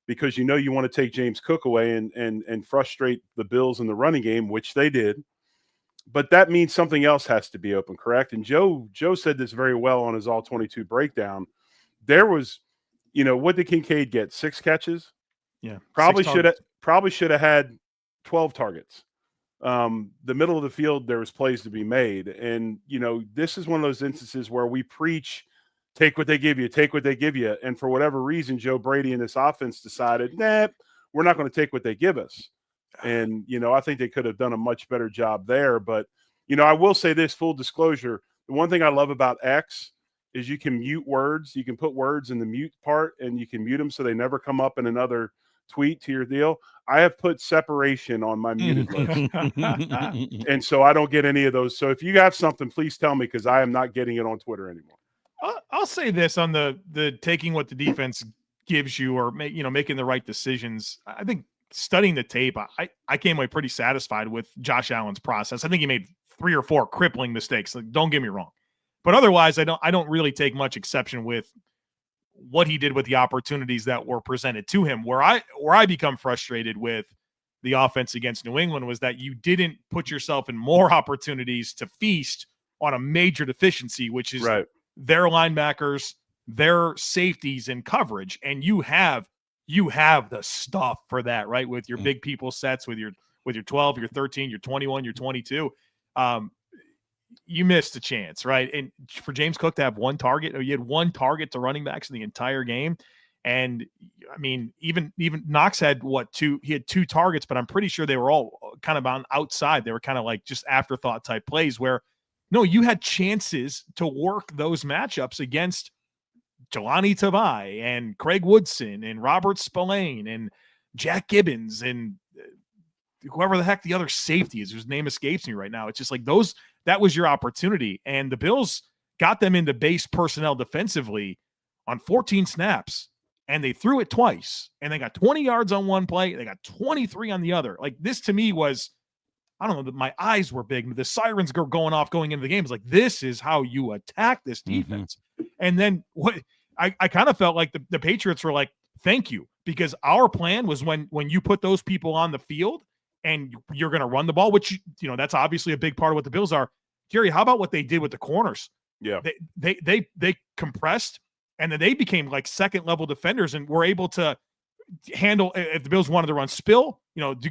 because you know you want to take James Cook away and frustrate the Bills in the running game, which they did. But that means something else has to be open, correct? And Joe said this very well on his All-22 breakdown. There was, you know, what did Kincaid get? 6 catches? Yeah. Probably should have had 12 targets. The middle of the field, there was plays to be made. And, you know, this is one of those instances where we preach take what they give you, take what they give you. And for whatever reason, Joe Brady and this offense decided, nah, we're not going to take what they give us. And, I think they could have done a much better job there. But, I will say this, full disclosure, the one thing I love about X is you can mute words. You can put words in the mute part and you can mute them so they never come up in another tweet to your deal. I have put separation on my muted list. And so I don't get any of those. So if you have something, please tell me, because I am not getting it on Twitter anymore. I'll say this on the taking what the defense gives you, or making the right decisions. I think studying the tape, I came away pretty satisfied with Josh Allen's process. I think he made 3 or 4 crippling mistakes. Like, don't get me wrong, but otherwise, I don't really take much exception with what he did with the opportunities that were presented to him. Where I become frustrated with the offense against New England was that you didn't put yourself in more opportunities to feast on a major deficiency, which is their linebackers, their safeties in coverage. And you have the stuff for that, right? With your big people sets, with your 12, your 13, your 21, your 22. You missed a chance, right? And for James Cook to have 1 target, or you had 1 target to running backs in the entire game. And I mean, even Knox had 2, he had 2 targets, but I'm pretty sure they were all kind of on outside. They were kind of like just afterthought type plays where, no, you had chances to work those matchups against Jelani Tavai and Craig Woodson and Robert Spillane and Jack Gibbons and whoever the heck the other safety is, whose name escapes me right now. It's just like that was your opportunity. And the Bills got them into base personnel defensively on 14 snaps, and they threw it twice, and they got 20 yards on one play. They got 23 on the other. Like, this to me was, I don't know, my eyes were big. The sirens were going off going into the game. It's like, this is how you attack this defense. And then what I kind of felt like the Patriots were like, thank you, because our plan was when you put those people on the field and you're going to run the ball, which, that's obviously a big part of what the Bills are. Jerry, how about what they did with the corners? Yeah. They compressed, and then they became like second level defenders and were able to handle, if the Bills wanted to run spill,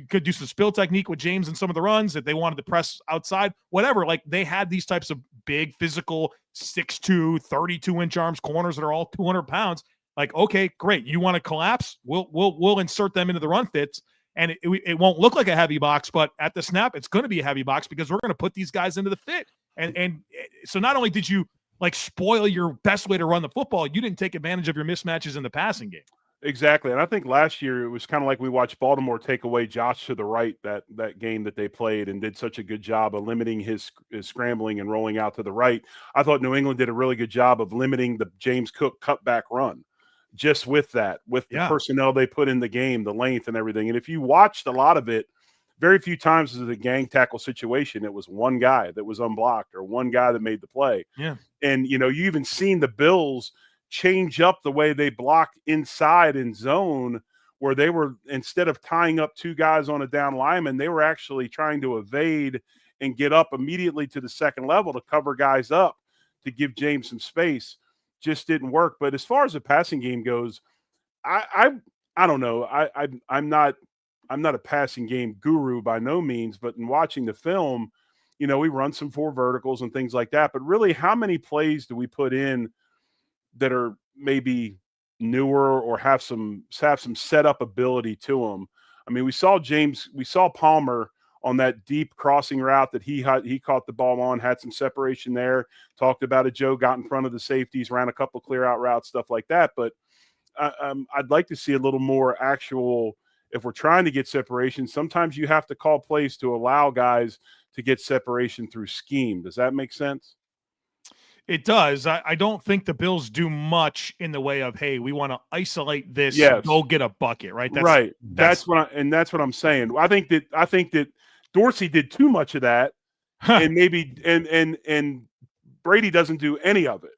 could do some spill technique with James and some of the runs. If they wanted to press outside, whatever, like they had these types of big physical 6'2", 32-inch arms corners that are all 200 pounds. Like, okay, great. You want to collapse? We'll insert them into the run fits. And it won't look like a heavy box, but at the snap, it's going to be a heavy box because we're going to put these guys into the fit. And so not only did you like spoil your best way to run the football, you didn't take advantage of your mismatches in the passing game. Exactly. And I think last year it was kind of like we watched Baltimore take away Josh to the right, that game that they played, and did such a good job of limiting his scrambling and rolling out to the right. I thought New England did a really good job of limiting the James Cook cutback run. Just with the personnel they put in the game, the length and everything. And if you watched a lot of it, very few times was it a gang tackle situation. It was one guy that was unblocked or one guy that made the play. Yeah. And, you even seen the Bills change up the way they block inside in zone, where they were, instead of tying up 2 guys on a down lineman, they were actually trying to evade and get up immediately to the second level to cover guys up to give James some space. Just didn't work. But as far as the passing game goes, I don't know. I'm not a passing game guru by no means, but in watching the film, we run some 4 verticals and things like that. But really, how many plays do we put in that are maybe newer or have some setup ability to them? I mean, we saw Palmer on that deep crossing route that he caught the ball on, had some separation there, talked about it. Joe got in front of the safeties, ran a couple clear out routes, stuff like that. But I'd like to see a little more actual, if we're trying to get separation, sometimes you have to call plays to allow guys to get separation through scheme. Does that make sense? It does. I don't think the Bills do much in the way of, hey, we want to isolate this, go get a bucket, right? That's what I'm saying. I think that Dorsey did too much of that, and maybe and Brady doesn't do any of it.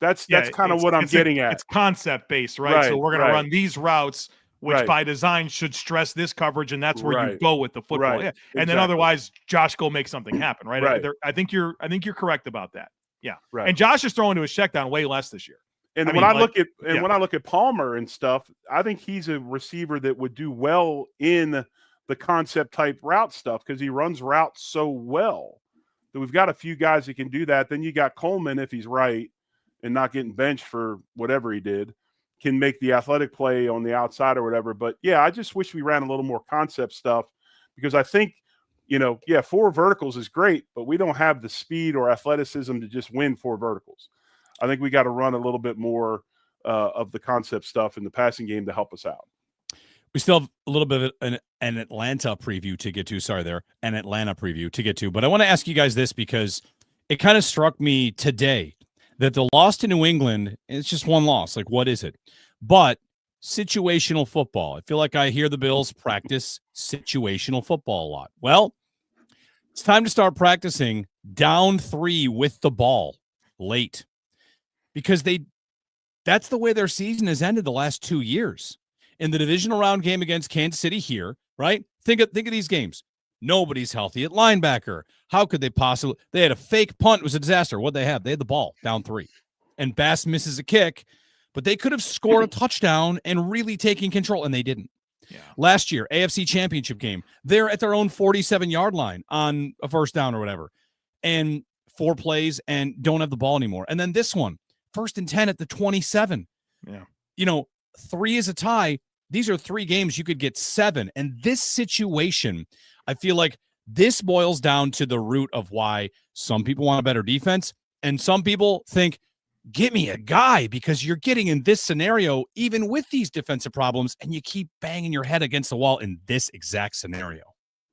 That's kind of what I'm getting at. It's concept based, right? So we're going to run these routes, which by design should stress this coverage, and that's where you go with the football. Yeah. And then otherwise, Josh go make something happen, right? I think you're correct about that. Yeah. Right. And Josh is throwing to his check down way less this year. And when I look at Palmer and stuff, I think he's a receiver that would do well in the concept type route stuff because he runs routes so well that we've got a few guys that can do that. Then you got Coleman, if he's right, and not getting benched for whatever he did can make the athletic play on the outside or whatever. But, yeah, I just wish we ran a little more concept stuff because I think, 4 verticals is great, but we don't have the speed or athleticism to just win 4 verticals. I think we got to run a little bit more of the concept stuff in the passing game to help us out. We still have a little bit of an Atlanta preview to get to. Sorry there, an Atlanta preview to get to. But I want to ask you guys this because it kind of struck me today that the loss to New England, it's just one loss. Like, what is it? But situational football. I feel like I hear the Bills practice situational football a lot. Well, it's time to start practicing down 3 with the ball late because that's the way their season has ended the last 2 years. In the divisional round game against Kansas City here, right? Think of these games. Nobody's healthy at linebacker. How could they possibly? They had a fake punt. It was a disaster. What'd they have? They had the ball down 3. And Bass misses a kick, but they could have scored a touchdown and really taken control, and they didn't. Yeah. Last year, AFC Championship game, they're at their own 47-yard line on a first down or whatever, and 4 plays and don't have the ball anymore. And then this one, 1st and 10 at the 27. Yeah. 3 is a tie. These are 3 games you could get 7. And this situation, I feel like this boils down to the root of why some people want a better defense and some people think, get me a guy because you're getting in this scenario, even with these defensive problems, and you keep banging your head against the wall in this exact scenario.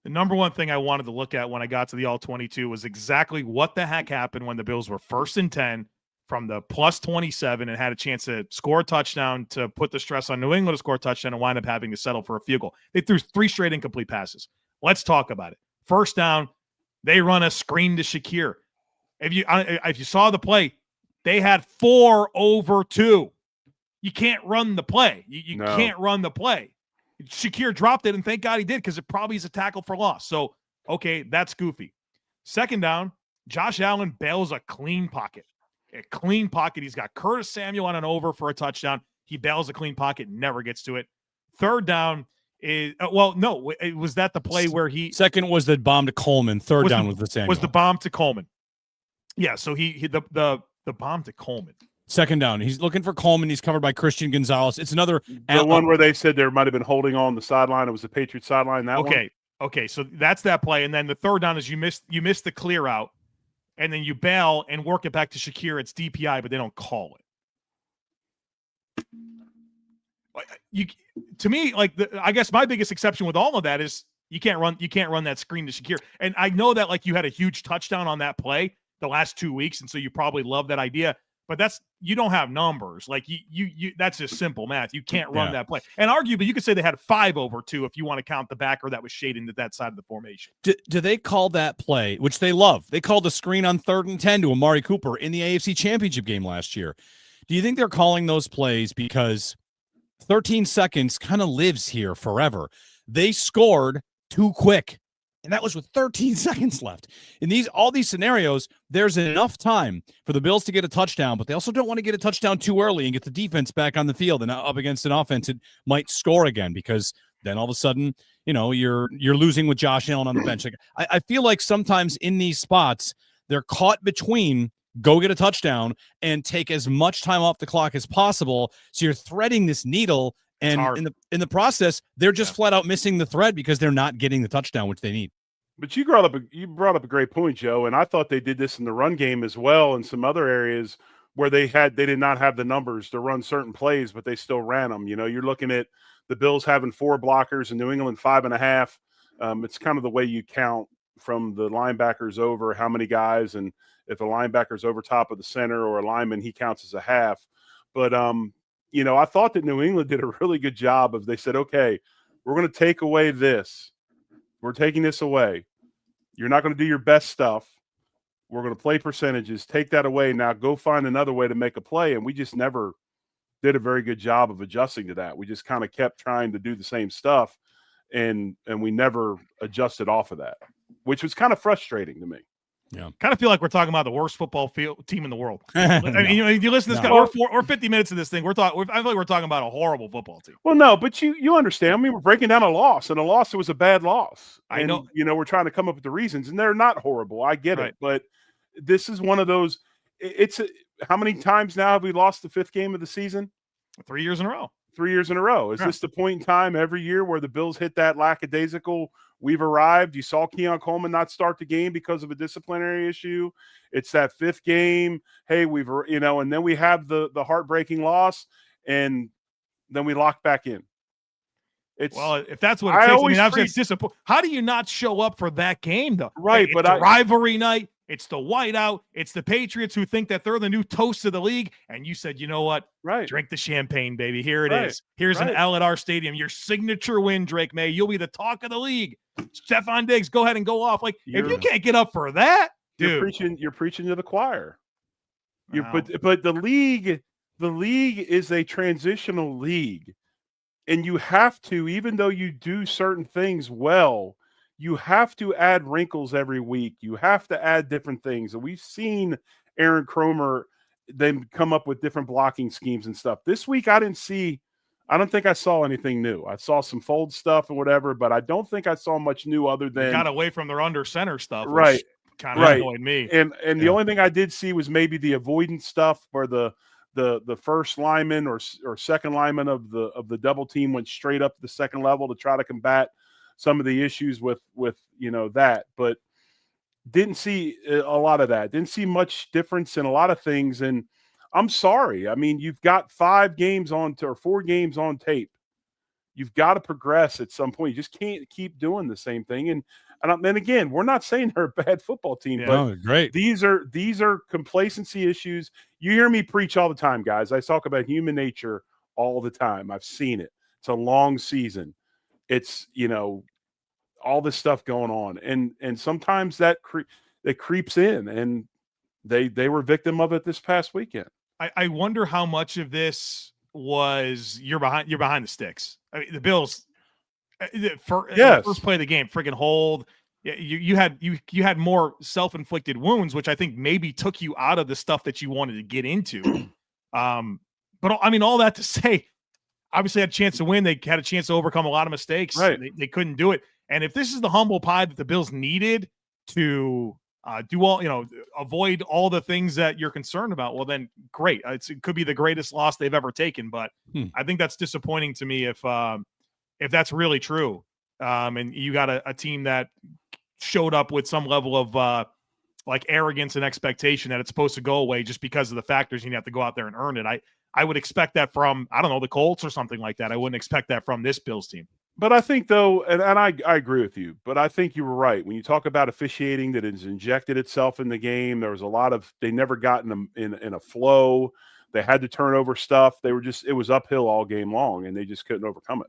The number one thing I wanted to look at when I got to the All-22 was exactly what the heck happened when the Bills were 1st and 10 from the plus 27 and had a chance to score a touchdown to put the stress on New England to score a touchdown and wind up having to settle for a field goal. They threw 3 straight incomplete passes. Let's talk about it. First down, they run a screen to Shakir. If you saw the play, they had 4 over 2. You can't run the play. You can't run the play. Shakir dropped it, and thank God he did because it probably is a tackle for loss. So, okay, that's goofy. Second down, Josh Allen bails a clean pocket. A clean pocket. He's got Curtis Samuel on an over for a touchdown. He bails a clean pocket, never gets to it. Third down is was that the play where he? Second was the bomb to Coleman. Third down was the Samuel. Was the bomb to Coleman? Yeah. So the bomb to Coleman. Second down. He's looking for Coleman. He's covered by Christian Gonzalez. It's another the one where they said there might have been holding on the sideline. It was the Patriots sideline. That one? Okay. So that's that play, and then the third down is you missed the clear out. And then you bail and work it back to Shakir. It's DPI, but they don't call it. To me, I guess my biggest exception with all of that is you can't run that screen to Shakir. And I know that you had a huge touchdown on that play the last 2 weeks, and so you probably love that idea. But you don't have numbers. You that's just simple math. You can't run that play. And arguably, you could say they had 5 over 2 if you want to count the backer that was shading to that side of the formation. Do they call that play, which they love? They called the screen on 3rd and 10 to Amari Cooper in the AFC Championship game last year. Do you think they're calling those plays because 13 seconds kind of lives here forever? They scored too quick. And that was with 13 seconds left. In all these scenarios, there's enough time for the Bills to get a touchdown, but they also don't want to get a touchdown too early and get the defense back on the field and up against an offense that might score again because then all of a sudden, you're losing with Josh Allen on the bench. I feel like sometimes in these spots, they're caught between go get a touchdown and take as much time off the clock as possible. So you're threading this needle, and in the process, they're just flat out missing the thread because they're not getting the touchdown which they need. But you brought up a great point, Joe, and I thought they did this in the run game as well in some other areas where they did not have the numbers to run certain plays, but they still ran them. You're looking at the Bills having 4 blockers and New England 5.5. It's kind of the way you count from the linebackers over how many guys, and if a linebacker's over top of the center or a lineman, he counts as a half. But I thought that New England did a really good job of, they said, okay, we're going to take away this. We're taking this away. You're not going to do your best stuff. We're going to play percentages. Take that away. Now go find another way to make a play. And we just never did a very good job of adjusting to that. We just kind of kept trying to do the same stuff, and we never adjusted off of that, which was kind of frustrating to me. Yeah, kind of feel like we're talking about the worst football team in the world. I mean, you listen to this guy, or 50 minutes of this thing. I feel like we're talking about a horrible football team. Well, no, but you understand. I mean, we're breaking down a loss, and a loss that was a bad loss. I know. We're trying to come up with the reasons, and they're not horrible. I get it, but this is one of those. how many times now have we lost the 5th game of the season? 3 years in a row. 3 years in a row. Is this the point in time every year where the Bills hit that lackadaisical, we've arrived? You saw Keon Coleman not start the game because of a disciplinary issue. It's that 5th game. Hey, and then we have the heartbreaking loss, and then we lock back in. If that's what it takes, it's disappointing. How do you not show up for that game, though? Right, it's a rivalry night. It's the whiteout. It's the Patriots who think that they're the new toast of the league. And you said, you know what? Right. Drink the champagne, baby. Here it is. Here's an L at our stadium. Your signature win, Drake May. You'll be the talk of the league. Stefon Diggs, go ahead and go off. Like, if you can't get up for that, dude. You're preaching to the choir. But the league is a transitional league. And you have to, even though you do certain things well, you have to add wrinkles every week. You have to add different things. And we've seen Aaron Cromer then come up with different blocking schemes and stuff. This week, I don't think I saw anything new. I saw some fold stuff and whatever, but I don't think I saw much new other than got away from their under center stuff. Right. Kind of annoyed me. And the only thing I did see was maybe the avoidance stuff where the first lineman or second lineman of the double team went straight up to the second level to try to combat some of the issues with that, but didn't see a lot of that. Didn't see much difference in a lot of things. And I'm sorry. I mean, you've got 4 games on tape. You've got to progress at some point. You just can't keep doing the same thing. And again, we're not saying they're a bad football team, but great. These are complacency issues. You hear me preach all the time, guys. I talk about human nature all the time. I've seen it. It's a long season. It's, all this stuff going on. And sometimes that creeps in, and they were victim of it this past weekend. I wonder how much of this was you're behind the sticks. I mean, the Bills the first play of the game, freaking hold. You had more self-inflicted wounds, which I think maybe took you out of the stuff that you wanted to get into. But I mean, all that to say, obviously had a chance to win. They had a chance to overcome a lot of mistakes. Right. They couldn't do it. And if this is the humble pie that the Bills needed to do all, avoid all the things that you're concerned about, well, then great. It could be the greatest loss they've ever taken. But I think that's disappointing to me if that's really true. And you got a team that showed up with some level of like arrogance and expectation that it's supposed to go away just because of the factors. You have to go out there and earn it. I would expect that from, I don't know, the Colts or something like that. I wouldn't expect that from this Bills team. But I think, though, and I agree with you, but I think you were right. When you talk about officiating that has injected itself in the game, there was a lot of – they never got in a flow. They had to turn over stuff. It was uphill all game long, and they just couldn't overcome it.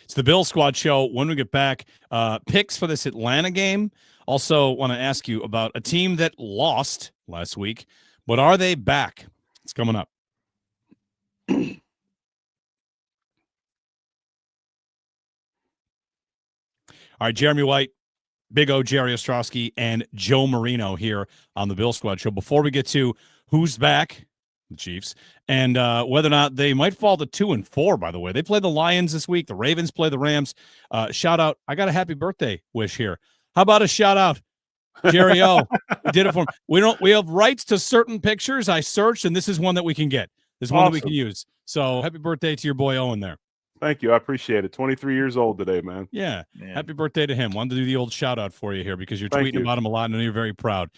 It's the Bill Squad show. When we get back, picks for this Atlanta game. Also want to ask you about a team that lost last week, but are they back? It's coming up. All right, Jeremy White, Big O, Jerry Ostroski, and Joe Marino here on the Bill Squad show. Before we get to who's back, the Chiefs, and whether or not they might fall to 2-4, by the way. They play the Lions this week. The Ravens play the Rams. Shout out. I got a happy birthday wish here. How about a shout out? Jerry O. We did it for him. We have rights to certain pictures. I searched, and this is one that we can get. This is one that we can use. So happy birthday to your boy Owen there. Thank you. I appreciate it. 23 years old today, man. Yeah. Happy birthday to him. Wanted to do the old shout out for you here because you're tweeting about him a lot and I know you're very proud.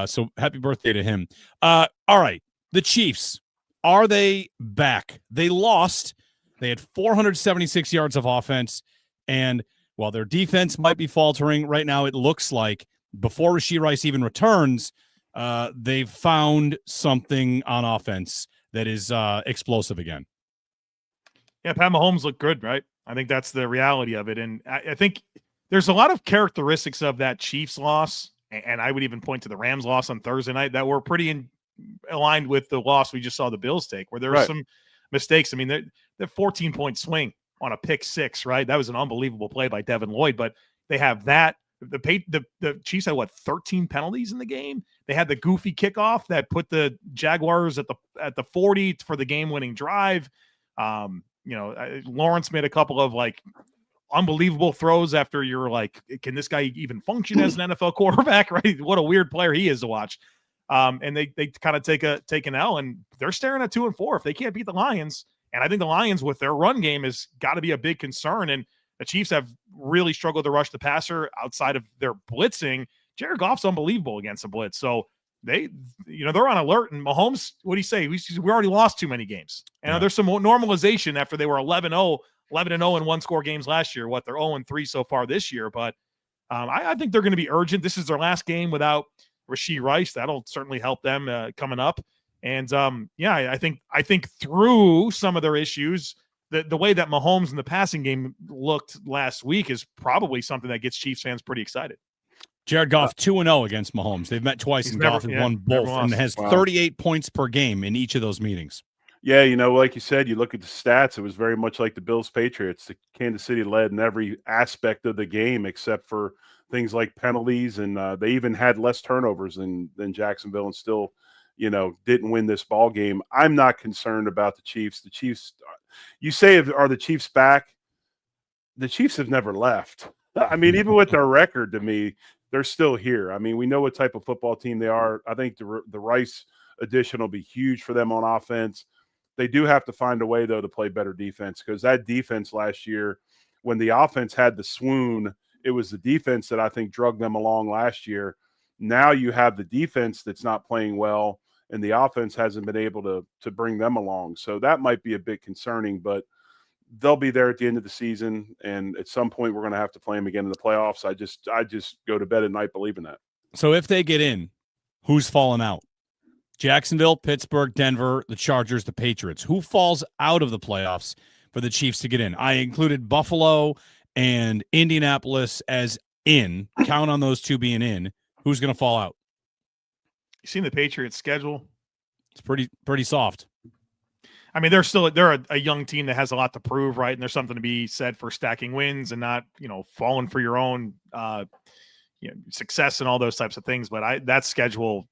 So happy birthday to him. All right. The Chiefs, are they back? They lost. They had 476 yards of offense. And while their defense might be faltering right now, it looks like before Rashee Rice even returns, they've found something on offense that is explosive again. Yeah, Pat Mahomes looked good, right? I think that's the reality of it. And I think there's a lot of characteristics of that Chiefs loss, and I would even point to the Rams loss on Thursday night that were pretty aligned with the loss we just saw the Bills take, where there were some mistakes. I mean, the 14-point swing on a pick six, right? That was an unbelievable play by Devin Lloyd, but they have that. The Chiefs had 13 penalties in the game. They had the goofy kickoff that put the Jaguars at the 40 for the game-winning drive. Lawrence made a couple of unbelievable throws after you're like, can this guy even function as an NFL quarterback? Right? What a weird player he is to watch. And they kind of take an L, and they're staring at 2-4 if they can't beat the Lions. And I think the Lions with their run game has got to be a big concern. And the Chiefs have really struggled to rush the passer outside of their blitzing. Jared Goff's unbelievable against the blitz. So they're on alert. And Mahomes, what do you say? We already lost too many games. And there's some normalization after they were 11-0 in one-score games last year. They're 0-3 so far this year. But I think they're going to be urgent. This is their last game without Rashee Rice. That'll certainly help them coming up. And I think through some of their issues, the way that Mahomes in the passing game looked last week is probably something that gets Chiefs fans pretty excited. Jared Goff 2-0 against Mahomes. They've met twice, and Goff has won both, and has 38 points per game in each of those meetings. Yeah, like you said, you look at the stats, it was very much like the Bills-Patriots. The Kansas City led in every aspect of the game except for things like penalties, and they even had less turnovers than Jacksonville, and still, didn't win this ball game. I'm not concerned about the Chiefs. The Chiefs, you say, are the Chiefs back? The Chiefs have never left. I mean, even with their record, to me, they're still here. I mean, we know what type of football team they are. I think the Rice addition will be huge for them on offense. They do have to find a way, though, to play better defense, because that defense last year, when the offense had the swoon, it was the defense that I think drug them along last year. Now you have the defense that's not playing well, and the offense hasn't been able to bring them along. So that might be a bit concerning, but they'll be there at the end of the season, and at some point we're going to have to play them again in the playoffs. I just go to bed at night believing that. So if they get in, who's falling out? Jacksonville, Pittsburgh, Denver, the Chargers, the Patriots. Who falls out of the playoffs for the Chiefs to get in? I included Buffalo and Indianapolis as in. Count on those two being in. Who's going to fall out? You seen the Patriots schedule? It's pretty soft. I mean, they're a young team that has a lot to prove, right? And there's something to be said for stacking wins and not, falling for your own success and all those types of things. But that schedule,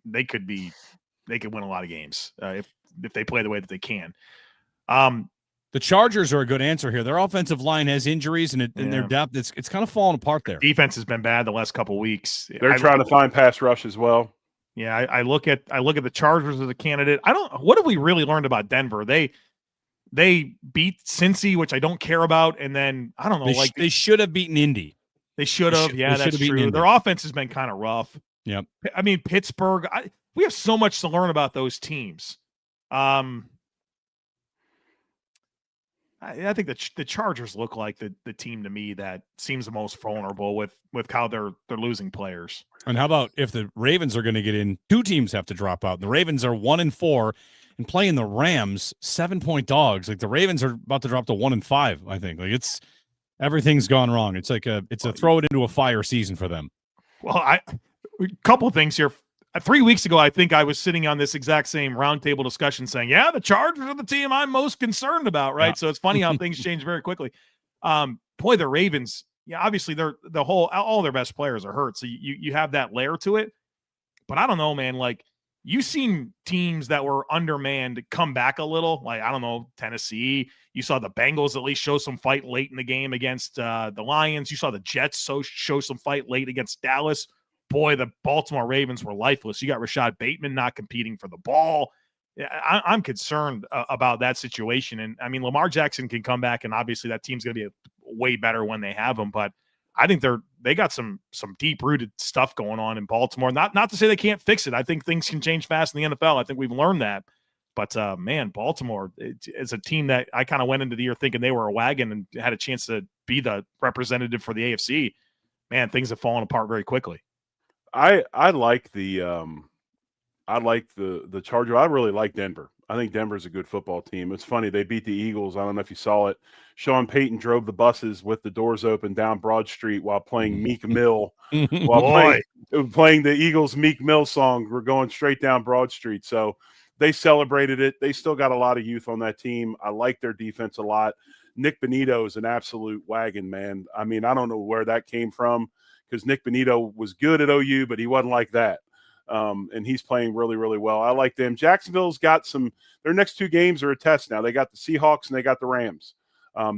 they could win a lot of games if they play the way that they can. The Chargers are a good answer here. Their offensive line has injuries, and their depth, it's kind of falling apart there. Defense has been bad the last couple of weeks. They're trying to find pass rush as well. Yeah, I look at the Chargers as a candidate. What have we really learned about Denver? They beat Cincy, which I don't care about, and then I don't know. They should have beaten Indy. They should have. Yeah, that's true. Their offense has been kind of rough. Yep. I mean, Pittsburgh. We have so much to learn about those teams. I think the Chargers look like the team to me that seems the most vulnerable with how they're losing players. And how about if the Ravens are going to get in, two teams have to drop out. The Ravens are 1-4 and playing the Rams 7-point dogs. Like the Ravens are about to drop to 1-5. I think everything's gone wrong. It's like a throw it into a fire season for them. Well, a couple of things here. 3 weeks ago, I think I was sitting on this exact same roundtable discussion saying, the Chargers are the team I'm most concerned about, right? Yeah. So it's funny how things change very quickly. The Ravens, obviously all their best players are hurt. So you have that layer to it. But I don't know, man, like you've seen teams that were undermanned come back a little. Like, I don't know, Tennessee. You saw the Bengals at least show some fight late in the game against the Lions. You saw the Jets show some fight late against Dallas. Boy, the Baltimore Ravens were lifeless. You got Rashad Bateman not competing for the ball. I'm concerned about that situation. And, I mean, Lamar Jackson can come back, and obviously that team's going to be way better when they have him. But I think they got some deep-rooted stuff going on in Baltimore. Not to say they can't fix it. I think things can change fast in the NFL. I think we've learned that. But, man, Baltimore is a team that I kind of went into the year thinking they were a wagon and had a chance to be the representative for the AFC. Man, things have fallen apart very quickly. I like the Charger. I really like Denver. I think Denver's a good football team. It's funny, they beat the Eagles. I don't know if you saw it. Sean Payton drove the buses with the doors open down Broad Street while playing Meek Mill. Playing the Eagles Meek Mill song. We're going straight down Broad Street. So they celebrated it. They still got a lot of youth on that team. I like their defense a lot. Nick Bonito is an absolute wagon, man. I mean, I don't know where that came from, because Nick Bonito was good at OU, but he wasn't like that. And he's playing really, really well. I like them. Jacksonville's got their next two games are a test now. They got the Seahawks and they got the Rams.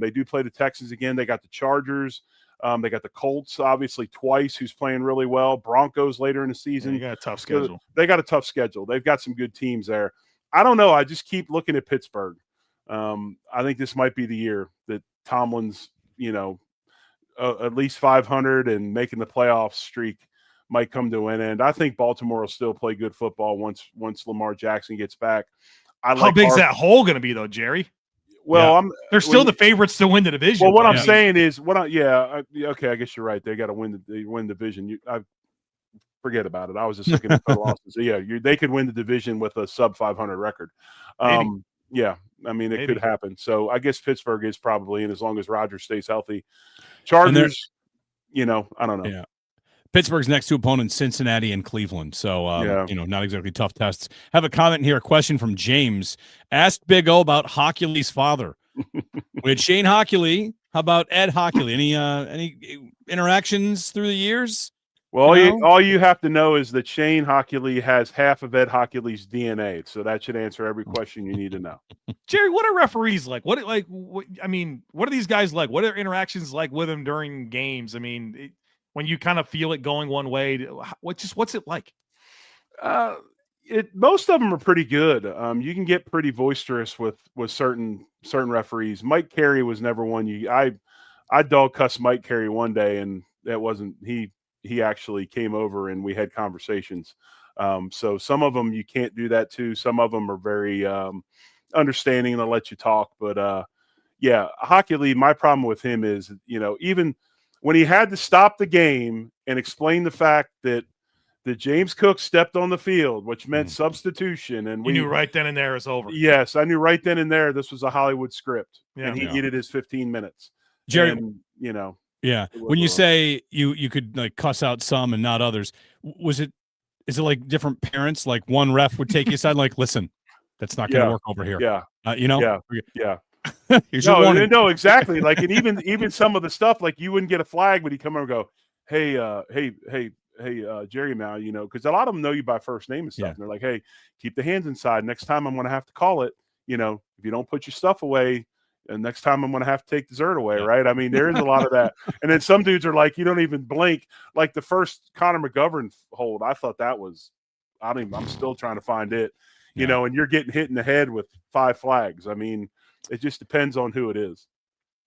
They do play the Texans again. They got the Chargers. They got the Colts, obviously, twice, who's playing really well. Broncos later in the season. They got a tough schedule. They got a tough schedule. They've got some good teams there. I don't know. I just keep looking at Pittsburgh. I think this might be the year that Tomlin's, at least 500 and making the playoff streak might come to an end. I think Baltimore will still play good football once Lamar Jackson gets back. How big is that hole going to be, though, Jerry? Well, they're still the favorites to win the division. Well, what I'm saying is, okay, I guess you're right. They got to win the division. I forget about it. I was just looking at the losses. Yeah, they could win the division with a sub 500 record. Yeah, I mean, it could happen. So I guess Pittsburgh is probably in as long as Rodgers stays healthy. Chargers, I don't know. Yeah. Pittsburgh's next two opponents, Cincinnati and Cleveland. So, not exactly tough tests. Have a comment here, a question from James. Asked Big O about Hockley's father. We had Shane Hockley. How about Ed Hockley? Any interactions through the years? Well, all you have to know is that Shane Hockley has half of Ed Hockley's DNA, so that should answer every question you need to know. Jerry, what are referees like? What are these guys like? What are interactions like with them during games? I mean, when you kind of feel it going one way, what's it like? Most of them are pretty good. You can get pretty boisterous with certain referees. Mike Carey was never one. I dog cussed Mike Carey one day, and that wasn't he. He actually came over and we had conversations. So some of them you can't do that to. Some of them are very understanding and they'll let you talk. But Hockley, my problem with him is, even when he had to stop the game and explain the fact that James Cook stepped on the field, which meant substitution. And we knew right then and there it's over. Yes, I knew right then and there this was a Hollywood script. Yeah, and he needed his 15 minutes. Jerry, and, yeah. When you say you could like cuss out some and not others, is it like different parents? Like one ref would take you aside, like, listen, that's not going to work over here. Yeah. Yeah. Here's your warning. No, exactly. Like, and even some of the stuff, like you wouldn't get a flag, but he'd come over and go, hey, Jerry, now, because a lot of them know you by first name and stuff. And they're like, hey, keep the hands inside. Next time I'm going to have to call it. If you don't put your stuff away, and next time I'm going to have to take dessert away, right? I mean, there is a lot of that. And then some dudes are like, you don't even blink. Like the first Connor McGovern hold, I thought that was, I'm still trying to find it, and you're getting hit in the head with 5 flags. I mean, it just depends on who it is.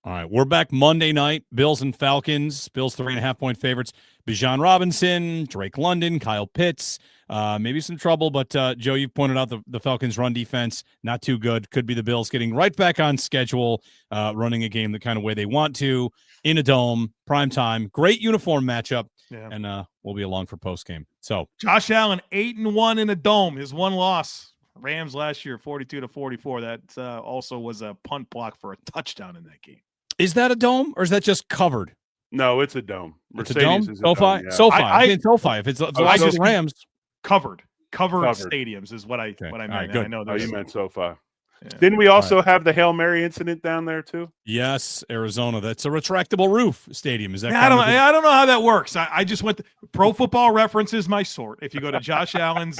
All right, we're back Monday night. Bills and Falcons. Bills 3.5-point favorites. Bijan Robinson, Drake London, Kyle Pitts. Maybe some trouble, but Joe, you pointed out the Falcons' run defense not too good. Could be the Bills getting right back on schedule, running a game the kind of way they want to in a dome, prime time. Great uniform matchup, and we'll be along for post game. So Josh Allen 8-1 in a dome. His one loss. Rams last year 42-44. That also was a punt block for a touchdown in that game. Is that a dome or is that just covered? No, it's a dome. It's a dome? SoFi? Dome, yeah. SoFi. If it's the Rams. Covered stadiums is what I meant. Right, good. I know you meant SoFi. Yeah. Didn't we also have the Hail Mary incident down there too? Yes, Arizona. That's a retractable roof stadium. Is that? I don't know how that works. I just went. Pro Football Reference is my sort. If you go to Josh Allen's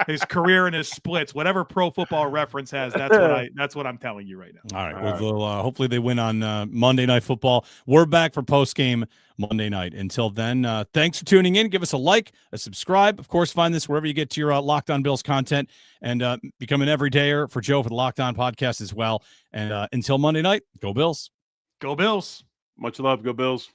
his career and his splits, whatever Pro Football Reference has, that's what I'm telling you right now. All right. Well, hopefully they win on Monday Night Football. We're back for post game Monday night. Until then, thanks for tuning in. Give us a like, a subscribe. Of course, find this wherever you get to your Locked On Bills content, and become an everydayer for Joe for the Locked On podcast as well. And until Monday night, go Bills. Go Bills. Much love. Go Bills.